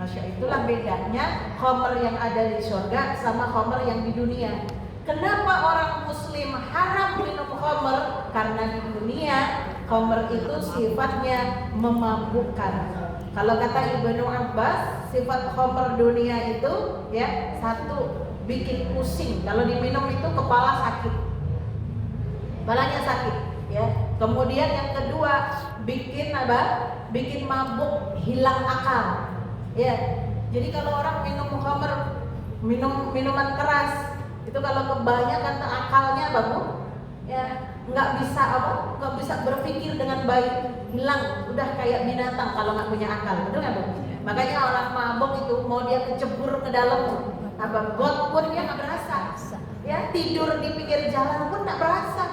Masya, itulah bedanya khamar yang ada di surga sama khamar yang di dunia. Kenapa orang muslim haram minum khamar? Karena di dunia khamar itu sifatnya memabukkan. Kalau kata Ibnu Abbas, sifat khamar dunia itu ya, satu, bikin pusing. Kalau diminum itu kepala sakit, kepalanya sakit ya. Kemudian yang kedua, bikin apa? Bikin mabuk, hilang akal ya. Jadi kalau orang minum khamar, minum minuman keras itu kalau kebanyakan akalnya apa Bu? Ya, nggak bisa berpikir dengan baik, hilang, udah kayak binatang kalau nggak punya akal, betul nggak Bu? Makanya orang mabuk itu mau dia kecebur ke dalam apa got pun dia nggak berasa, ya, tidur di pinggir jalan pun nggak berasa,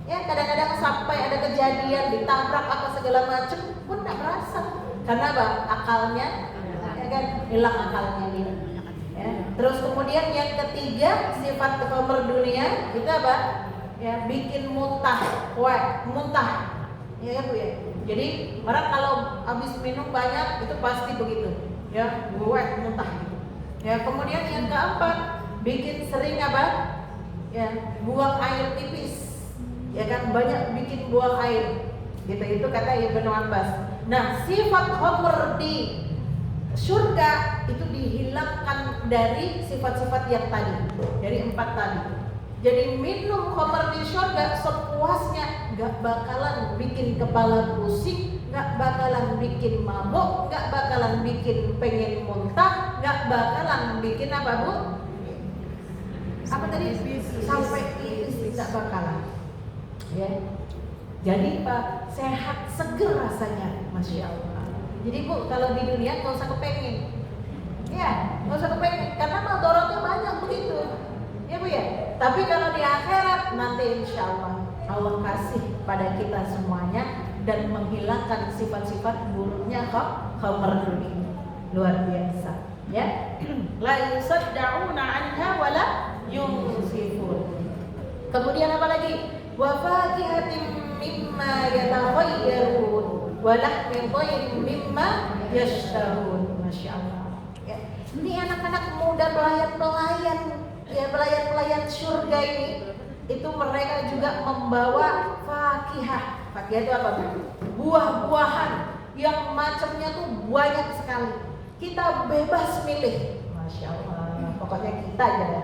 ya, kadang-kadang sampai ada kejadian ditabrak apa segala macem pun nggak berasa, karena apa? Akalnya, ya kan, hilang akalnya dia. Ya. Terus kemudian yang ketiga, sifat khamar dunia itu apa? Ya, bikin muntah, muntah, ya Bu ya. Jadi orang kalau habis minum banyak itu pasti begitu, ya, muntah. Ya, kemudian yang keempat, bikin sering apa? Ya, buang air tipis, ya kan, banyak bikin buang air, gitu. Itu kata Ibnu Abbas. Nah, sifat khamr di surga itu dihilangkan dari sifat-sifat yang tadi, dari 4 tadi. Jadi minum khamr di surga sepuasnya, gak bakalan bikin kepala pusing, gak bakalan bikin mabuk, gak bakalan bikin pengen muntah, gak bakalan bikin apa Bu? Apa tadi? Sampai pipis, gak bakalan. Ya. Jadi Pak, sehat seger rasanya, masya Allah. Jadi Bu, kalau di dunia gak usah kepengen, ya, gak usah kepengen, karena madaratnya banyak begitu. Ya Bu ya, tapi kalau di akhirat nanti insya Allah Allah kasih pada kita semuanya dan menghilangkan sifat-sifat buruknya khamr ini. Luar biasa, ya. La yusaddauna anha wala yunsifun. Kemudian apa lagi? Wa fakihatin mimma yatakhayyarun wa lahmi thayrin mimma yashtahun. Masya Allah, ya. Ini anak-anak muda pelayan-pelayan, ya, pelayan-pelayan surga ini, itu mereka juga membawa fakihah. Fakihah itu apa? Buah-buahan yang macamnya tuh banyak sekali. Kita bebas milih. Masya Allah, pokoknya kita aja ya.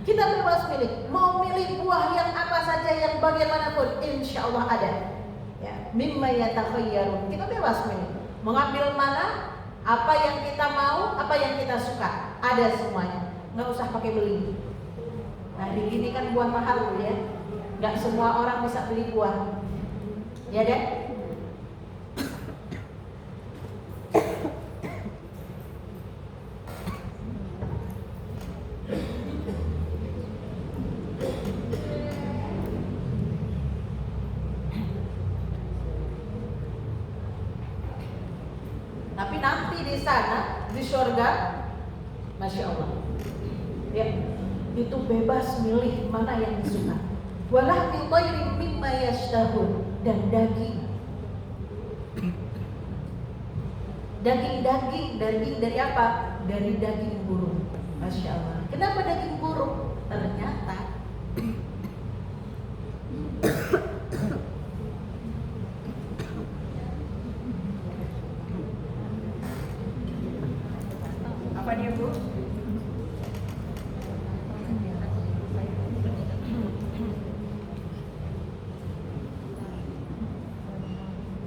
Kita bebas milih. Mau milih buah yang apa saja, yang bagaimanapun, insya Allah ada. Ya, mimma yatakhayyarun. Kita bebas milih. Mengambil mana, apa yang kita mau, apa yang kita suka, ada semuanya. Nggak usah pakai beli. Nah, di sini kan buah mahal ya. Nggak semua orang bisa beli buah. Ya deh. Tapi nanti di sana, di surga, Masya Allah, ya, itu bebas milih mana yang disuka. Walahmi thayrin mimma yashtahun, dan daging dari apa? Dari daging burung. Masya Allah. Kenapa daging burung? Ternyata apa dia, Bu?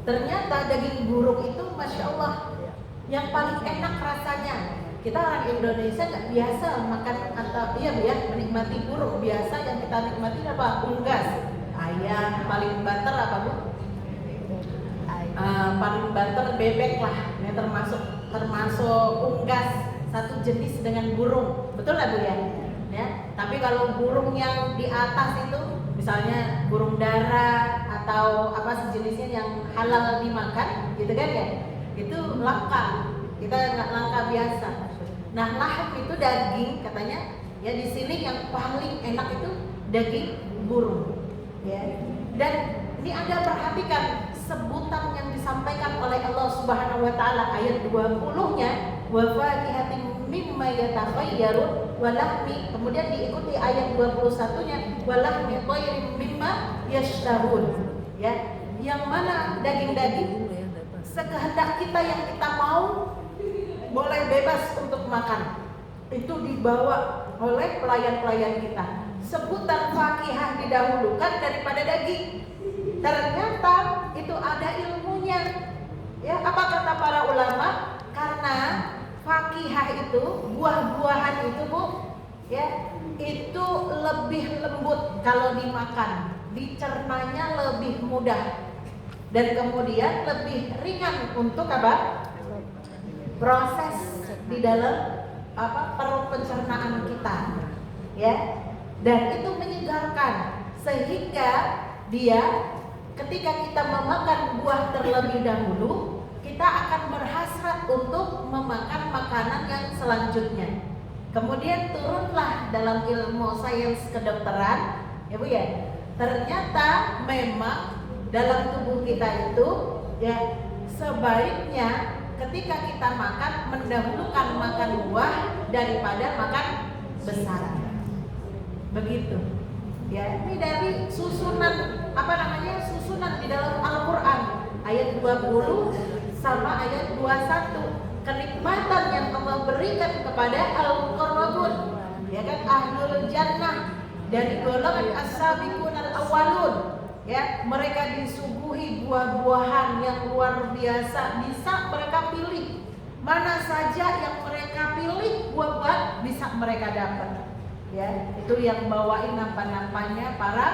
Ternyata daging burung itu Masya Allah yang paling enak rasanya. Kita orang Indonesia nggak biasa makan atau menikmati burung. Biasa yang kita nikmati apa? Unggas, ayam, paling banter apa, Bu? Paling banter bebek lah. Ini termasuk unggas, satu jenis dengan burung. Betul lah, Bu ya? Ya. Tapi kalau burung yang di atas itu, misalnya burung dara atau apa sejenisnya yang halal dimakan, gitu kan ya? Itu langka. Kita nggak langka biasa. Nah, lahm itu daging katanya. Ya, di sini yang paling enak itu daging burung. Ya. Dan ini Anda perhatikan sebutan yang disampaikan oleh Allah Subhanahu wa taala ayat 20-nya, wa fakihatin mimma yatakhayyarun wa lahmi, kemudian diikuti ayat 21-nya, wa lahmi thayrin mimma yashtahun. Ya, yang mana daging-daging sekehendak kita yang kita mau, boleh bebas untuk makan. Itu dibawa oleh pelayan-pelayan kita. Sebutan fakihah didahulukan daripada daging. Ternyata itu ada ilmunya. Ya, apa kata para ulama? Karena fakihah itu, buah-buahan itu, Bu, ya, itu lebih lembut kalau dimakan. Dicernanya lebih mudah. Dan kemudian lebih ringan untuk apa? Proses di dalam perut pencernaan kita, ya. Dan itu menyegarkan sehingga dia ketika kita memakan buah terlebih dahulu, kita akan berhasrat untuk memakan makanan yang selanjutnya. Kemudian turunlah dalam ilmu sains kedokteran, ya Bu ya. Ternyata memang dalam tubuh kita itu, ya, sebaiknya ketika kita makan mendahulukan makan buah daripada makan besar. Begitu. Ya, ini dari susunan susunan di dalam Al-Qur'an ayat 20 sama ayat 21. Kenikmatan yang Allah berikan kepada al-muqarrabun, ya kan, ahlul jannah, dari golongan as-sabiqun al-awwalun. Ya, mereka disuguhi buah-buahan yang luar biasa, bisa mereka pilih. Mana saja yang mereka pilih, buah-buahan bisa mereka dapat. Ya, itu yang bawain nampan-nampannya para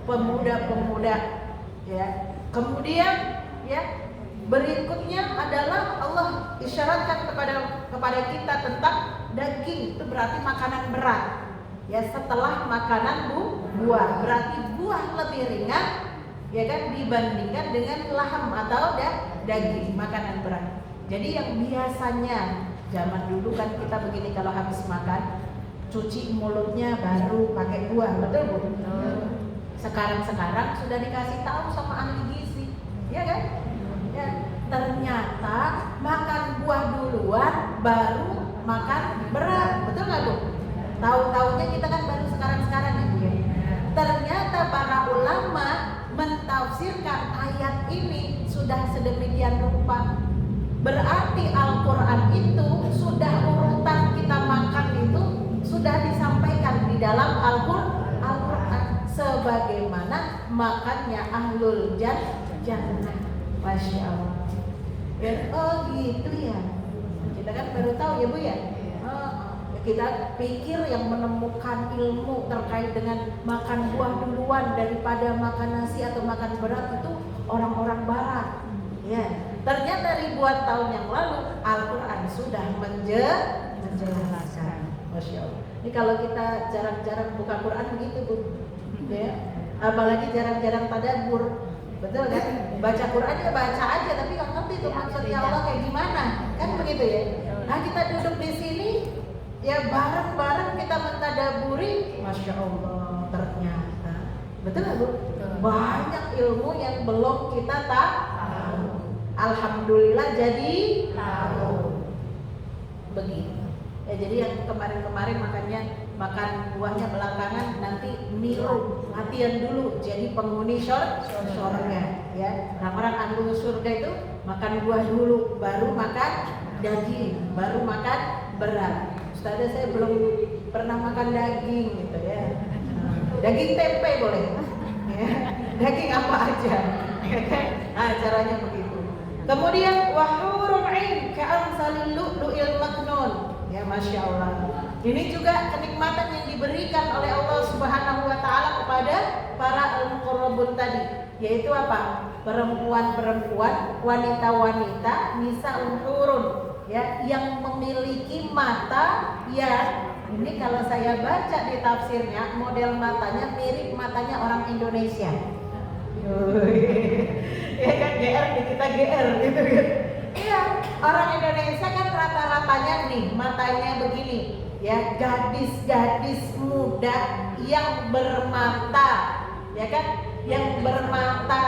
pemuda-pemuda. Ya. Kemudian, ya, berikutnya adalah Allah isyaratkan kepada kita tentang daging. Itu berarti makanan berat. Ya, setelah makanan buah. Berarti buah lebih ringan, ya kan, dibandingkan dengan laham atau daging, makanan berat. Jadi yang biasanya zaman dulu kan kita begini, kalau habis makan cuci mulutnya baru pakai buah, betul Bu? Sekarang sudah dikasih tahu sama ahli gizi, ya kan? Ya, ternyata makan buah duluan baru makan berat, betul nggak Bu? Tahu-taunya kita kan baru sekarang ya Bu ya. Ternyata para ulama mentafsirkan ayat ini sudah sedemikian rupa. Berarti Al-Quran itu sudah urutan kita makan itu sudah disampaikan di dalam Al-Quran sebagaimana makannya ahlul jannah. Masya Allah. Oh gitu ya. Kita kan baru tahu ya Bu ya. Kita pikir yang menemukan ilmu terkait dengan makan buah duluan daripada makan nasi atau makan berat itu orang-orang barat. Ya, ternyata ribuan tahun yang lalu Al-Quran sudah menjelaskan. Masya Allah. Ini kalau kita jarang-jarang buka Quran begitu Bu, ya. Apalagi jarang-jarang tadabbur, betul kan? Baca Quran ya baca aja, tapi nggak ngerti tuh maksudnya Allah kayak gimana, kan begitu ya. Nah kita duduk di sini, ya bareng-bareng kita mentadaburi, Masya Allah, ternyata betul nggak Bu? Banyak ilmu yang belum kita tahu. Alhamdulillah jadi tahu. Begitu. Ya jadi yang kemarin-kemarin makan buahnya belakangan, nanti niru, latihan dulu jadi penghuni surga. Ya, orang ahli surga itu makan buah dulu, baru makan daging, baru makan berat. Ustazah saya belum pernah makan daging gitu ya. Daging tempe boleh. Ya. Daging apa aja. Nah, caranya begitu. Kemudian wahurun ain ka'amsalil lu'lu'il maknun. Ya Masya Allah. Ini juga kenikmatan yang diberikan oleh Allah Subhanahu wa taala kepada para al-muqarrabun tadi, yaitu apa? Perempuan-perempuan, wanita-wanita, nisa'ul hurun, ya, yang memiliki mata yang ini kalau saya baca di tafsirnya, model matanya mirip matanya orang Indonesia. Ya kan, GR nih, kita GR gitu kan. Iya, orang Indonesia kan rata-ratanya nih matanya begini, ya, gadis-gadis muda yang bermata, ya kan, yang bermata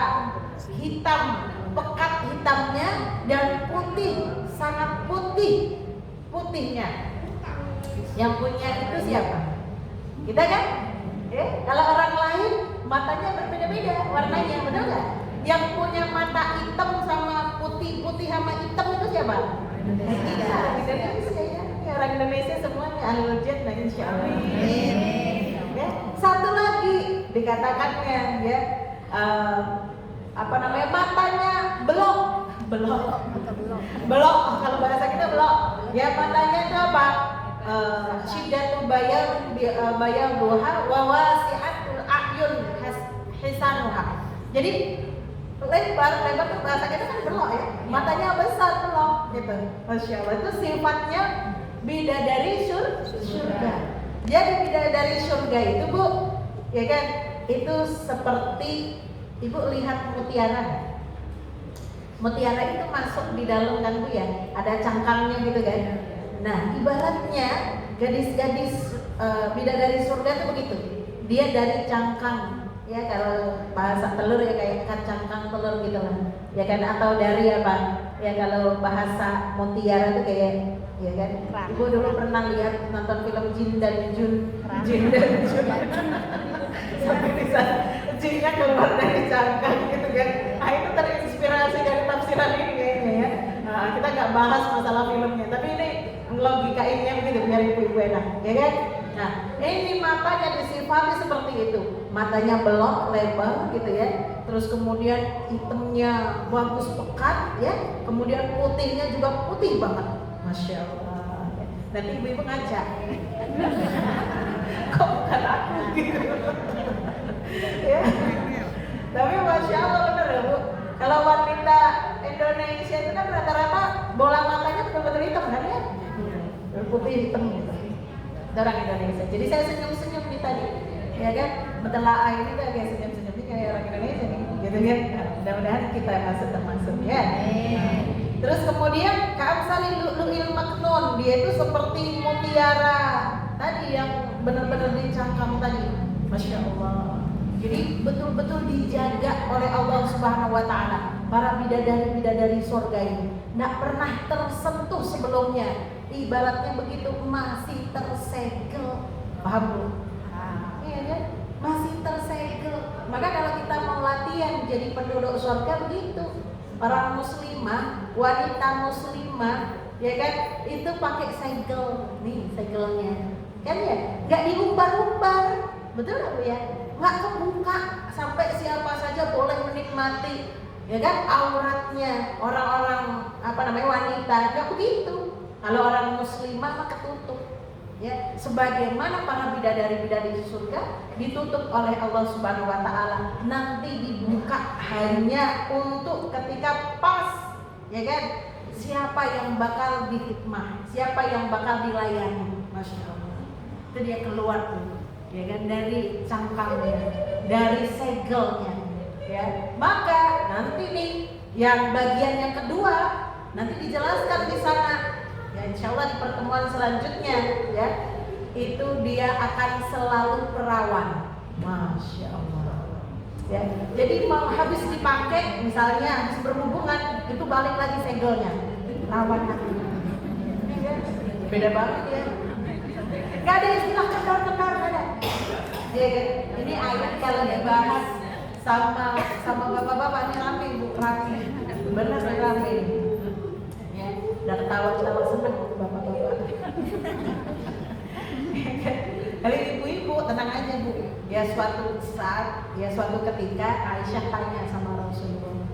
hitam, pekat hitamnya dan putih, sangat putih putihnya. Yang punya itu siapa? Kita kan? Kalau orang lain matanya berbeda-beda warnanya, benar nggak? Yang punya mata hitam sama putih sama hitam itu siapa? Kita, Indonesia ya. Orang Indonesia semuanya ahlul jannah insyaallah. Ya. Satu lagi dikatakannya ya, matanya belok. Kalau bahasa kita belok. Ya matanya itu apa? Syiddatul bayal duha wa wasi'atul a'yun hisanuha. Jadi lebar tuh bahasa kita kan belok ya, matanya besar belok gitu. Masya Allah, itu sifatnya bidadari surga. Jadi bidadari surga itu Bu, ya kan, itu seperti Ibu lihat mutiara. Mutiara itu masuk di dalam kan Bu ya, ada cangkangnya gitu kan. Nah ibaratnya gadis-gadis bidadari surga itu begitu, dia dari cangkang. Ya kalau bahasa telur ya kayak cangkang telur gitu lah, ya kan, atau dari apa? Ya kalau bahasa mutiara itu kayak, ya kan. Ibu dulu pernah lihat nonton film Jin dan Jun. Sampai bisa jinnya keluar dari cangkang gitu kan. Nah itu terinspirasi dari tafsiran ini kayaknya ya. Nah, kita nggak bahas masalah filmnya, tapi ini logikainnya begitu biar ibu-ibu enak, ya kan? Nah, ini matanya disifati seperti itu. Matanya belok, lebar gitu ya. Terus kemudian hitamnya bagus pekat ya. Kemudian putihnya juga putih banget. Masya Allah. Nanti ibu-ibu ngajak. Kok bukan aku gitu. Ya. Tapi Masya Allah bener ya Bu. Kalau wanita Indonesia itu kan rata-rata bola matanya betul-betul hitam kan ya? Putih hitam gitu. Orang Indonesia. Jadi saya senyum-senyum nih tadi, ya kan? mentelaah ini tuh kayak senyum-senyumnya kayak orang Indonesia nih, gitu kan? Mudah-mudahan kita masuk termasuk ya. Terus kemudian ka'amsalil lu'lu'il maknun, dia itu seperti mutiara tadi yang benar-benar dicangkam tadi, masya Allah. Jadi betul-betul dijaga oleh Allah Subhanahu Wa Taala. Para bidadari-bidadari surga ini nggak pernah tersentuh sebelumnya. Ibaratnya begitu masih tersegel, paham belum? Iya kan? Masih tersegel. Maka kalau kita mau latihan jadi penduduk surga begitu. Orang muslimah, wanita muslimah, ya kan? Itu pakai segel, nih segelnya, kan ya? Nggak diumbar-umbar, betul nggak Bu ya? Nggak kebuka sampai siapa saja boleh menikmati, ya kan? Auratnya orang-orang wanita, nggak begitu. Kalau orang muslimah mah ketutup. Ya, sebagaimana para bidadari-bidadari surga ditutup oleh Allah Subhanahu Wa Taala, nanti dibuka hanya untuk ketika pas, ya kan? Siapa yang bakal dihikmah, siapa yang bakal dilayani, masya Allah. Itu dia keluar tuh, ya kan, dari cangkangnya, dari segelnya, ya. Maka nanti nih yang bagian yang kedua nanti dijelaskan di sana. Ya, insya Allah di pertemuan selanjutnya ya, itu dia akan selalu perawan, masya Allah. Ya, jadi mau habis dipakai, misalnya habis berhubungan, itu balik lagi segelnya, rawan lagi. Ya, beda banget ya. Gak ada istilah kendor-kendor, gak ada. Ya, ini ayat kalau dibahas sama bapak-bapak ini rame Bu, rame, benar rame. Dan ketawa-ketawa senang bapak-bapak. Kalau ibu-ibu tenang aja Bu. Ya suatu saat, ya suatu ketika Aisyah tanya sama Rasulullah,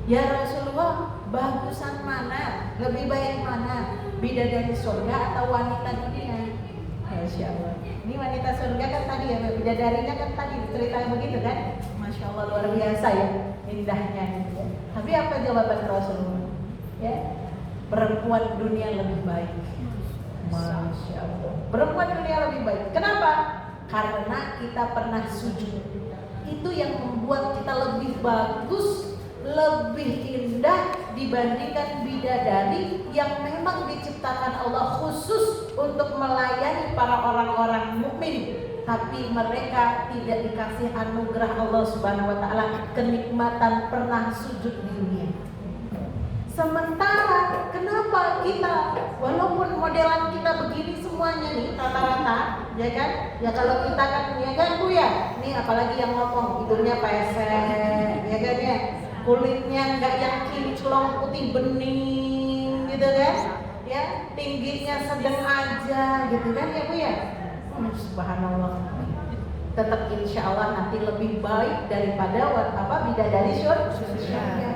ya Rasulullah, bagusan mana? Lebih baik mana? Bidadari surga atau wanita dunia? Masya Allah. Ini wanita surga kan tadi ya, bidadarinya kan tadi ceritanya begitu kan? Masya Allah, luar biasa ya, indahnya. Tapi apa jawaban Rasulullah? Ya, perempuan dunia lebih baik. Masya Allah. Perempuan dunia lebih baik. Kenapa? Karena kita pernah sujud. Itu yang membuat kita lebih bagus, lebih indah dibandingkan bidadari yang memang diciptakan Allah khusus untuk melayani para orang-orang mukmin, tapi mereka tidak dikasih anugerah Allah Subhanahu Wa Taala kenikmatan pernah sujud di dunia. Sementara kenapa kita walaupun modelan kita begini semuanya nih rata-rata, ya kan? Ya kalau kita kan ya kan Bu ya, nih apalagi yang ngomong hidungnya pesek, ya kan ya, kulitnya nggak yang kinclong putih bening gitu kan? Ya tingginya sedang aja gitu kan ya Bu ya? Subhanallah. Tetap insya Allah nanti lebih baik daripada bidadari surga.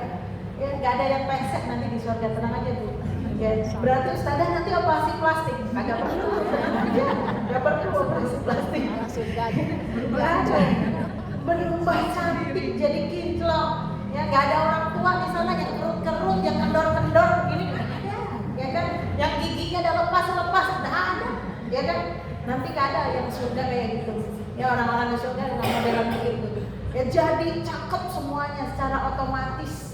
Ya, nggak ada yang pesek nanti di surga, tenang aja Bu. Ya, berarti ustazah nanti operasi plastik? Agak perlu. Ya, nggak perlu operasi plastik. Nggak ada. Berubah cantik jadi kinclong. Ya, nggak ada orang tua di sana yang kerut-kerut, yang kendor-kendor begini, nggak ada. Ya kan? Yang giginya udah lepas-lepas, nggak ada. Ya kan? Nanti nggak ada yang surga kayak gitu. Ya orang-orang di surga dengan modelan begitu. Ya jadi cakep semuanya secara otomatis.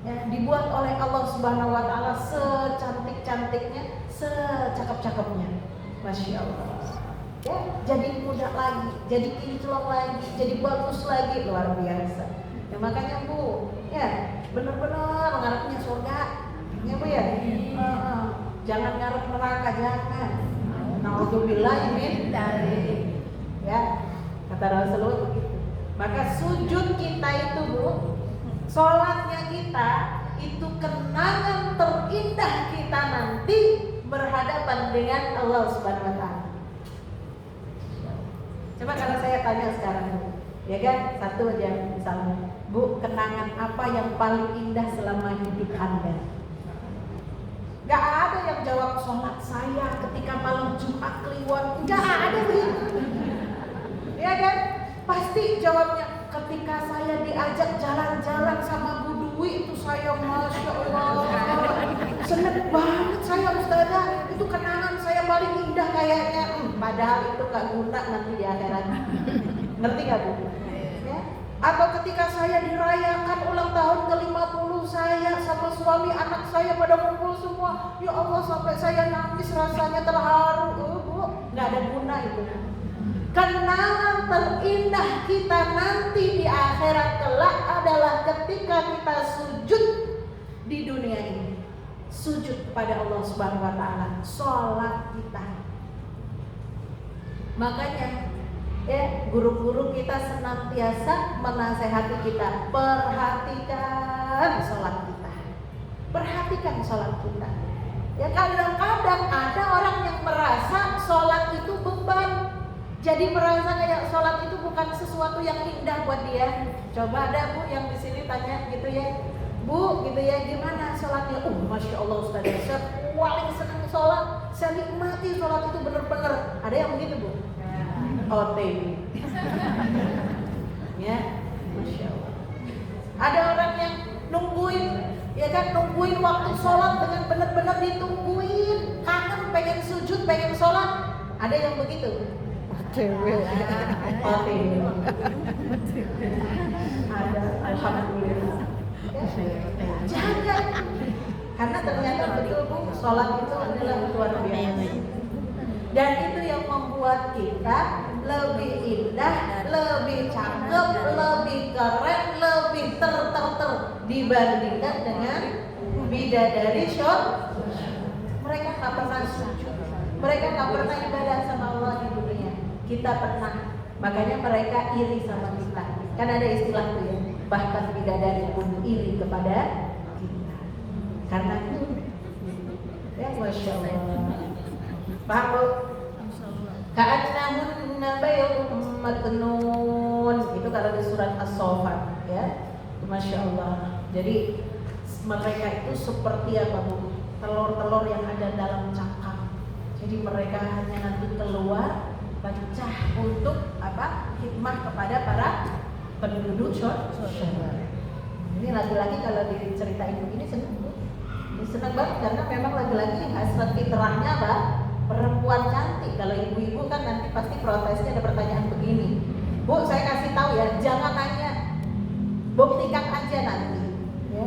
Ya, dibuat oleh Allah Subhanahu Wa Taala secantik-cantiknya, secakep-cakepnya, masya Allah. Ya, jadi muda lagi, jadi kinclong lagi, jadi bagus lagi, luar biasa. Ya makanya Bu, ya benar-benar ngarepnya surga, ya Bu ya. Jangan ngarep neraka, jangan. Nauzubillah min dzalik. Ya, kata Rasulullah begitu. Maka sujud kita itu Bu, sholatnya kita itu kenangan terindah kita nanti berhadapan dengan Allah Subhanahu Wa Taala. Coba kalau saya tanya sekarang, ya kan, satu aja misalnya, Bu, kenangan apa yang paling indah selama hidup Anda? Gak ada yang jawab sholat saya ketika malam Jumat Kliwon, gak ada begitu. Ya kan, pasti jawabnya ketika saya diajak jalan-jalan sama Bu Dwi itu saya masya Allah seneng banget saya ustazah, itu kenangan saya paling indah kayaknya. Padahal itu gak guna nanti di akhirat. Ngerti gak Bu? Ya. Atau ketika saya dirayakan ulang tahun ke-50 saya sama suami anak saya pada kumpul semua, ya Allah sampai saya nangis rasanya terharu. Bu, nggak ada guna itu. Kenangan terindah kita nanti di akhirat kelak adalah ketika kita sujud di dunia ini. Sujud kepada Allah Subhanahu wa taala, sholat kita. Makanya ya, guru-guru kita senantiasa menasehati kita, perhatikan sholat kita. Perhatikan sholat kita. Ya, kadang-kadang ada orang yang merasa sholat itu beban. Jadi merasa kayak sholat itu bukan sesuatu yang indah buat dia. Coba ada Bu yang di sini tanya gitu ya, Bu gitu ya, gimana sholatnya? Masya Allah Ustazah, saya paling senang sholat, saya nikmati sholat itu bener-bener. Ada yang begitu Bu? OTW. Ya, Masya Allah. Ada orang yang nungguin, ya kan, nungguin waktu sholat dengan benar-benar ditungguin, kangen pengen sujud, pengen sholat. Ada yang begitu? OTW. Ada, alhamdulillah. Jaga, karena ternyata betul Bu, sholat itu adalah luar biasa. Dan itu yang membuat kita lebih indah, lebih cakep, lebih keren, lebih dibandingkan dengan bidadari syurga. Mereka nggak pernah sujud, mereka nggak pernah ibadah sama Allah di dunia. Kita pernah, makanya mereka iri sama kita. Kan ada istilah tuh ya, bahkan bidadari pun iri kepada kita. Karena itu, ya Masya Allah. Paham Bu? Ka'annahunna baydun maknun. Itu kalau di surat As-Saffat ya. Masya Allah. Jadi mereka itu seperti apa Bu? Telur-telur yang ada dalam cangkang. Jadi mereka hanya nanti keluar pecah untuk apa? Hikmah kepada para penduduk surga. Ini laki-laki kalau diceritain begini senang Bu. Senang banget karena memang laki-laki hasrat fitrahnya apa? Perempuan cantik. Kalau ibu-ibu kan nanti pasti protesnya ada pertanyaan begini, Bu, saya kasih tahu ya, jangan nanya, buktikan aja nanti ya.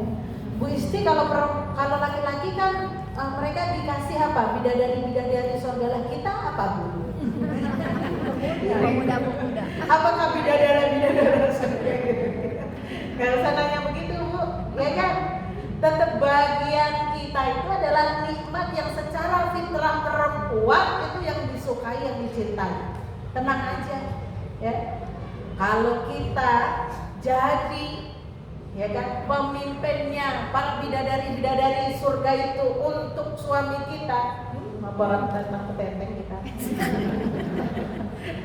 Bu Isti, kalau laki-laki kan mereka dikasih apa? Bidadari surga lah, kita apa Bu? Pemuda. Apakah bidadari surga? Gak usah nanya begitu Bu, ya kan? Tetap bagian kita itu adalah nikmat yang secara fitrah perempuan itu yang disukai, yang dicintai. Tenang aja ya. Kalau kita jadi ya kan pemimpinnya para bidadari surga itu untuk suami kita, orang datang ketenteng kita.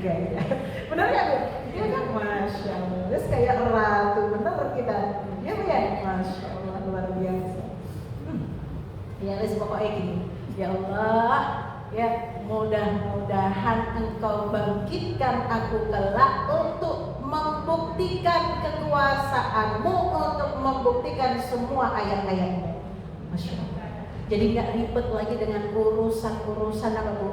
Gaya. Benar ya Bu? Dia kan Masya Allah, terus kayak ratu, benar kita. Ya Bu ya? Masya Allah, luar biasa. Ya wes pokoknya gini, ya Allah, ya mudah-mudahan Engkau bangkitkan aku kelak untuk membuktikan kekuasaan-Mu, untuk membuktikan semua ayat-ayat-Mu. Masya Allah. Jadi nggak ribet lagi dengan urusan-urusan apa Bu?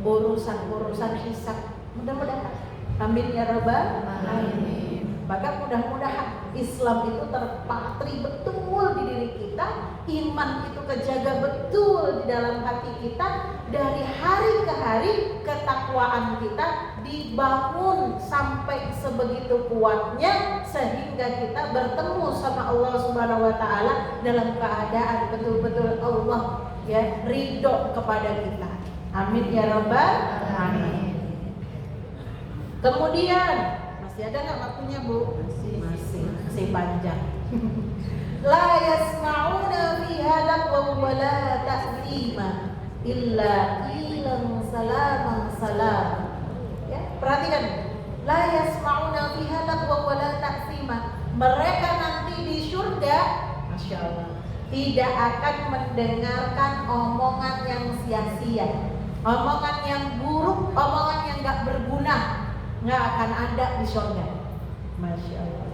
Urusan-urusan hisab. Mudah-mudahan. Amin ya rabbal alamin. Maka mudah-mudahan Islam itu terpatri betul di diri kita, iman itu kejaga betul di dalam hati kita, dari hari ke hari ketakwaan kita dibangun sampai sebegitu kuatnya sehingga kita bertemu sama Allah Subhanahu wa taala dalam keadaan betul-betul Allah ya ridho kepada kita. Amin ya rabbal alamin. Kemudian masih ada nggak waktunya Bu? Masih panjang. La yasma'una fiha lagwan wa la ta'thima illa qilan salaman salam. Ya, perhatikan. La yasma'una fiha lagwan wa la ta'thima. Mereka nanti di surga, Masya Allah, tidak akan mendengarkan omongan yang sia-sia, omongan yang buruk, omongan yang nggak berguna. Nggak akan ada di surga. Masya Allah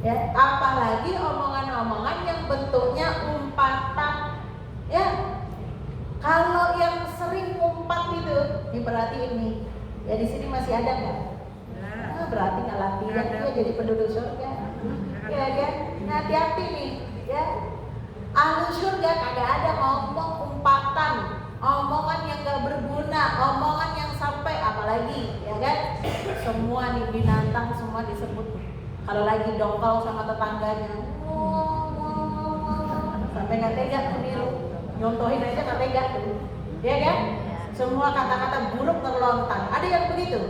ya, apalagi omongan-omongan yang bentuknya umpatan ya. Kalau yang sering umpat itu, ini berarti ini ya, di sini masih ada nggak? berarti nggak latihan dia jadi penduduk surga. Ya kan? Nah, hati-hati nih, ya. Ahli surga kagak ada ngomong umpatan, omongan yang nggak berguna, omongan yang sampai apalagi, ya kan? Semua nih binatang semua disebut. Kalau lagi dongkol sama tetangganya, sampai nggak tega meniru, nyontohin aja nggak tega tuh, ya kan? Semua kata-kata buruk terlontar. Ada yang begitu?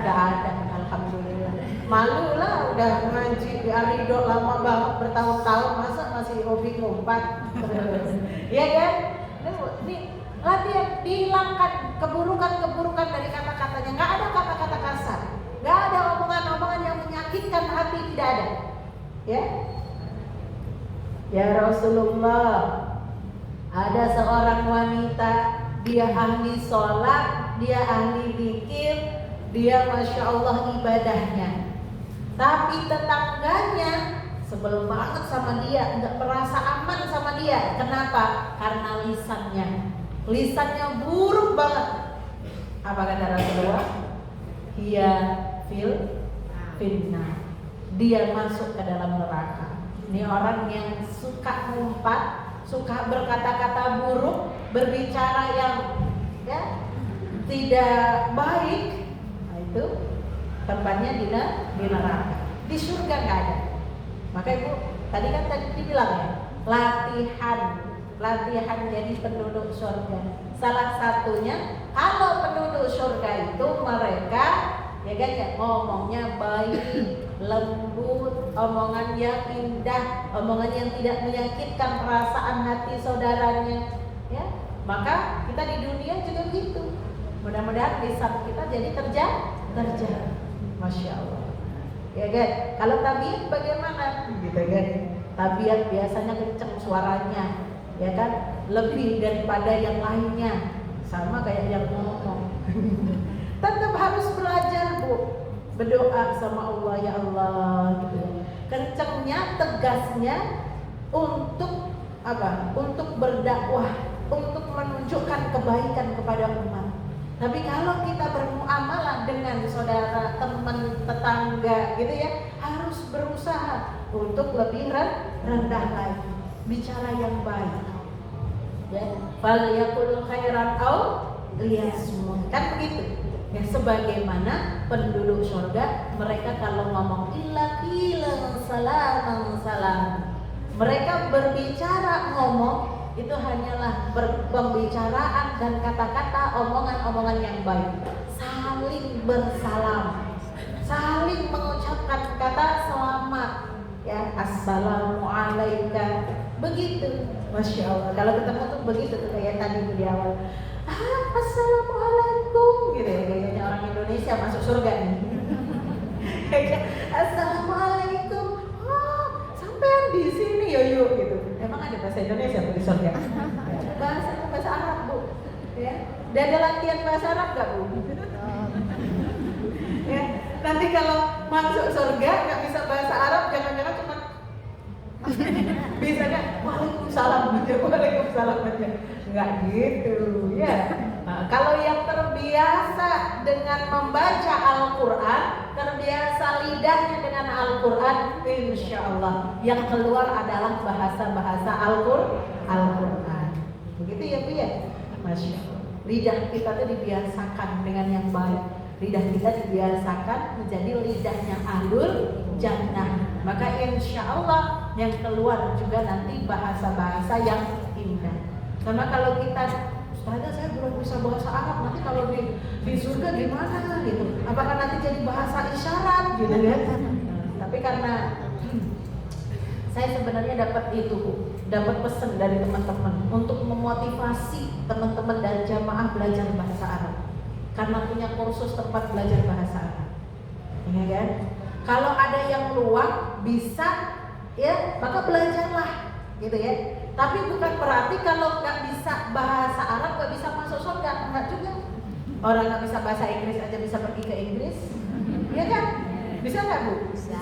Nggak ada, alhamdulillah. Malu lah, udah ngaji di Arido lama banget bertahun-tahun, masa masih hobi ngumpat? Ya kan? Ini latihan, dihilangkan keburukan-keburukan dari kata-katanya. Nggak ada kata-kata kasar, nggak ada omongan-omongan yang menyakitkan hati, tidak ada. Ya, ya Rasulullah, ada seorang wanita, dia ahli sholat, dia ahli zikir, dia masya Allah ibadahnya. Tapi tetangganya sebel banget sama dia, nggak merasa aman sama dia. Kenapa? Karena lisannya buruk banget. Apa kata Rasulullah? Dia finna, dia masuk ke dalam neraka. Ini orang yang suka ngumpat, suka berkata-kata buruk, berbicara yang ya tidak baik. Nah, itu tempatnya di neraka. Di surga nggak ada. Maka Ibu tadi kan dibilang ya, latihan jadi penduduk surga. Salah satunya kalau penduduk surga itu mereka ya kan ya ngomongnya baik, lembut, omongan yang indah, omongan yang tidak menyakitkan perasaan hati saudaranya, ya. Maka kita di dunia juga begitu. Mudah-mudahan lisan kita jadi terjaga. Masya Allah. Ya kan? Kalau tabiat bagaimana? Gitu kan? Tabiat biasanya kenceng suaranya, ya kan? Lebih daripada yang lainnya. Sama kayak yang ngomong. Tetap harus belajar, Bu. Berdoa sama Allah, ya Allah, gitu. Kencengnya, tegasnya untuk apa? Untuk berdakwah, untuk menunjukkan kebaikan kepada umat. Tapi kalau kita bermuamalah dengan saudara, teman, tetangga gitu ya, harus berusaha untuk lebih rendah lagi, bicara yang baik. Ya, fal yaqul khairan aw liyasmut. Kan begitu. Ya, sebagaimana penduduk surga, mereka kalau ngomong illa qilan salam. Mereka berbicara ngomong itu hanyalah pembicaraan dan kata-kata, omongan-omongan yang baik, saling bersalam, saling mengucapkan kata selamat, ya, assalamualaikum, begitu. Masya Allah, kalau ketemu tuh begitu tuh kayak tadi di awal, assalamualaikum, gitu ya, kayaknya orang Indonesia masuk surga nih. Assalamualaikum, sampean di sini yuk gitu. Emang ada bahasa Indonesia di surga? Bahasa Arab, Bu. Ya. Dan ada latihan bahasa Arab nggak, Bu? Ya. Nanti kalau masuk surga nggak bisa bahasa Arab, jangan-jangan cuma bisa kan? Waalaikumsalam aja. Nggak gitu, ya. Nah, kalau yang terbiasa dengan membaca Al-Quran, terbiasa lidahnya dengan Al-Quran, insya Allah yang keluar adalah bahasa-bahasa Al-Quran. Begitu ya Bu ya? Masya Allah. Lidah kita tuh dibiasakan dengan yang baik. Lidah kita dibiasakan menjadi lidahnya ahlul jannah. Maka insya Allah yang keluar juga nanti bahasa-bahasa yang indah. Karena kalau kita saya belum bisa bahasa Arab, nanti kalau di surga gimana gitu? Apakah nanti jadi bahasa isyarat gitu kan? Tapi karena saya sebenarnya dapat pesan dari teman-teman untuk memotivasi teman-teman dan jamaah belajar bahasa Arab. Karena punya kursus tempat belajar bahasa Arab, ya kan? Kalau ada yang luang bisa, ya maka belajarlah, gitu ya. Tapi bukan berarti kalau nggak bisa bahasa Arab nggak bisa masuk surga, enggak juga. Orang nggak bisa bahasa Inggris aja bisa pergi ke Inggris, ya kan? Bisa nggak Bu? Bisa.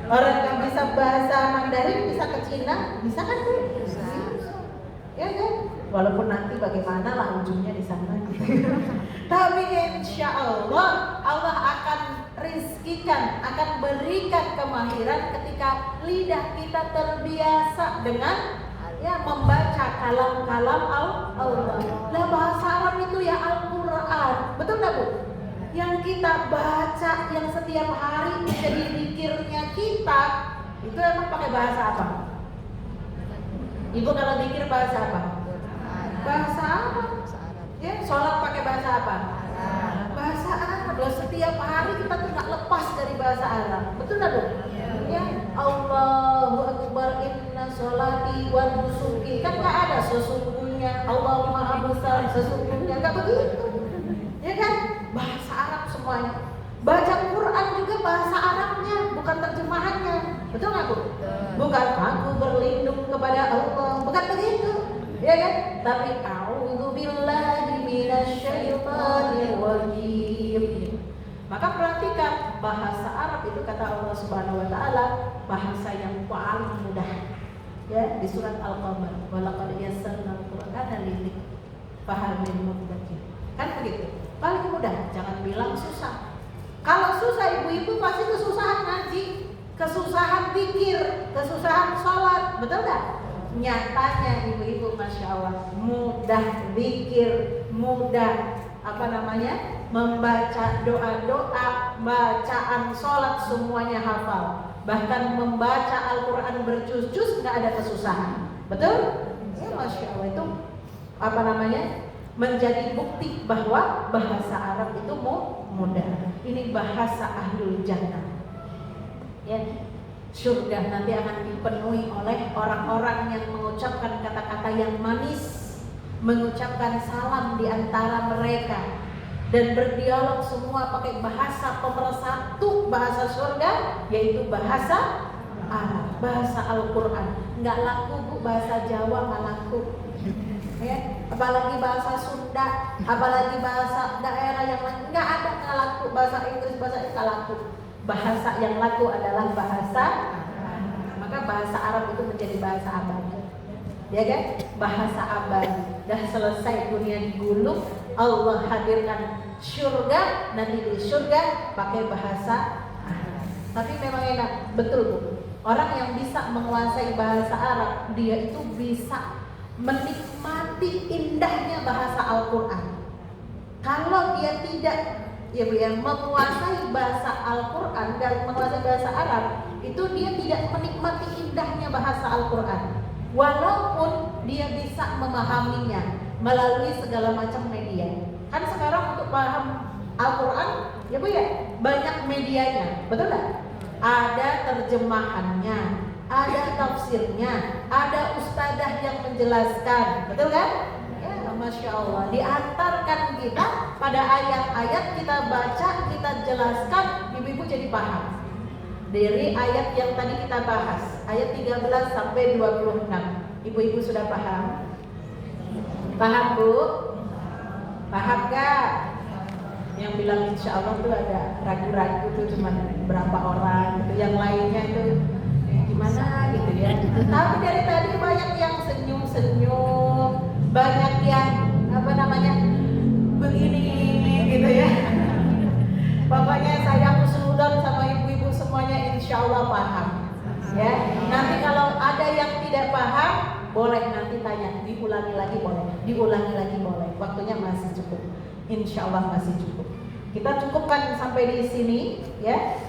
Orang nggak bisa bahasa Mandarin bisa ke Cina, bisa kan Bu? Bisa. Ya kan? Walaupun nanti bagaimana lah ujungnya di sana gitu. Tapi insya Allah Allah akan rizkikan, akan berikan kemahiran ketika lidah kita terbiasa dengan ya membaca kalam-kalam Allah. Lah bahasa Arab itu ya Al-Quran, betul nggak Bu? Yang kita baca, yang setiap hari menjadi zikirnya kita, itu emang pakai bahasa apa? Ibu kalau zikir bahasa apa? Bahasa Arab. Ya, sholat pakai bahasa apa? Bahasa Arab. Loh, setiap hari kita tuh nggak lepas dari bahasa Arab, betul nggak Bu? Ya, Allahu Akbar, inna sholati wa nusuki. Kan nggak ada sesungguhnya, Allah Maha Besar sesungguhnya, nggak begitu. Ya kan? Bahasa Arab semuanya. Baca Quran juga bahasa Arabnya, bukan terjemahannya. Betul nggak Bu? Bukan aku berlindung kepada Allah, bukan begitu. Ya kan? Tapi a'udzubillahi minasyaitonir rajim. Maka perhatikan bahasa Arab itu kata Allah Subhanahu wa taala bahasa yang paling mudah. Ya, di surat Al-Qamar, walaqad yassarnal Qur'ana lidzikr fahal min muddakir. Kan begitu. Paling mudah, jangan bilang susah. Kalau susah ibu-ibu pasti kesusahan ngaji, kesusahan pikir, kesusahan sholat, betul nggak? Nyatanya ibu-ibu masya Allah mudah pikir, mudah membaca doa-doa, bacaan sholat semuanya hafal. Bahkan membaca Al-Quran berjuz-juz nggak ada kesusahan, betul? Ya masya Allah itu menjadi bukti bahwa bahasa Arab itu mudah. Ini bahasa ahlul jannah. Ya, surga nanti akan dipenuhi oleh orang-orang yang mengucapkan kata-kata yang manis, mengucapkan salam di antara mereka dan berdialog semua pakai bahasa pemersatu bahasa surga, yaitu bahasa Arab, bahasa Al-Quran. Nggak laku Bu, bahasa Jawa nggak laku. Ya, apalagi bahasa Sunda, apalagi bahasa daerah yang lain, nggak ada nggak laku. Bahasa Inggris, bahasa nggak laku. Bahasa yang laku adalah bahasa Arab. Maka bahasa Arab itu menjadi bahasa abadi, ya kan? Bahasa abadi. Dah selesai dunia digulung, Allah hadirkan surga, nanti di surga pakai bahasa Arab. Tapi memang enak, betul Bu. Orang yang bisa menguasai bahasa Arab, dia itu bisa menikmati indahnya bahasa Al-Quran. Kalau dia tidak menguasai bahasa Al-Quran dan menguasai bahasa Arab, itu dia tidak menikmati indahnya bahasa Al-Quran. Walaupun dia bisa memahaminya melalui segala macam media. Kan sekarang untuk paham Al-Quran, ya Bu ya, banyak medianya, betul nggak? Ada terjemahannya, ada tafsirnya, ada ustadzah yang menjelaskan, betul kan? Ya, masya Allah, diantarkan kita pada ayat-ayat, kita baca, kita jelaskan, ibu-ibu jadi paham. Dari ayat yang tadi kita bahas, ayat 13 sampai 26, ibu-ibu sudah paham? Paham Bu? Paham gak? Yang bilang insya Allah tuh ada ragu-ragu tuh cuma berapa orang gitu, yang lainnya itu gimana gitu ya. Tapi dari tadi banyak yang senyum-senyum, banyak yang begini gitu ya. Pokoknya saya husnudzon sama ibu-ibu semuanya insya Allah paham ya. Nanti kalau ada yang tidak paham boleh nanti tanya, diulangi lagi boleh, waktunya masih cukup, insya Allah masih cukup. Kita cukupkan sampai di sini ya.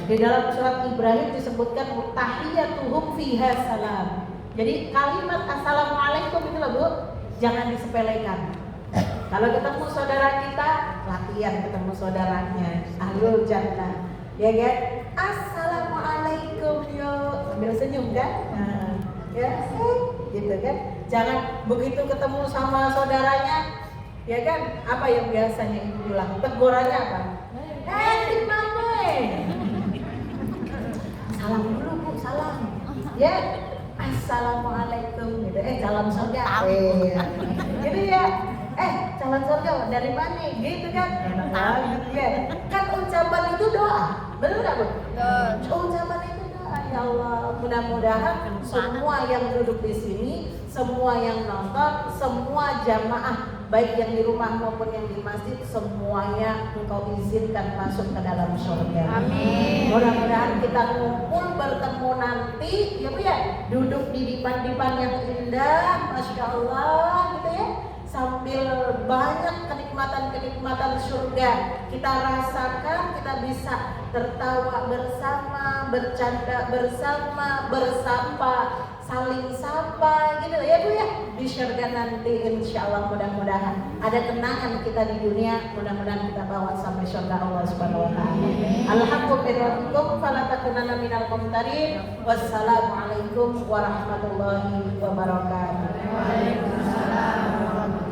Di dalam surat Ibrahim disebutkan tahiyyatuhum fiha salam. Jadi kalimat assalamualaikum itu loh Bu, jangan disepelekan. Kalau ketemu saudara kita, latihan ketemu saudaranya ahlul jannah, ya kan? Assalamualaikum yo, sambil senyum kan? Ya, gitu kan? Jangan begitu ketemu sama saudaranya, ya kan? Apa yang biasanya ibu bilang? Tegurannya apa? Di mana? Salam dulu Bu, salam. Ya, assalamualaikum. Gitu. Calon surga. Gitu ya. Calon surga dari mana? Gitu kan? Enak banget ya. Kan ucapan itu doa, benar nggak Bu? Ucapan itu doa. Ya Allah, mudah-mudahan semua yang duduk di sini, semua yang nonton, semua jamaah baik yang di rumah maupun yang di masjid, semuanya Engkau izinkan masuk ke dalam surga. Amin. Mudah-mudahan kita ngumpul bertemu nanti, ya Bu ya, duduk di dipan-dipan yang indah, Masya Allah gitu ya, sambil banyak kenikmatan-kenikmatan surga kita rasakan, kita bisa tertawa bersama, bercanda bersama, bersapa, saling sapa gitu ya Bu ya, di surga nanti insya Allah. Mudah-mudahan ada kenangan kita di dunia, mudah-mudahan kita bawa sampai surga Allah Subhanahu wa taala. Alhamdulillah, fala takunanna minal mumtarin. Wassalamualaikum warahmatullahi wabarakatuh. Waalaikumsalam.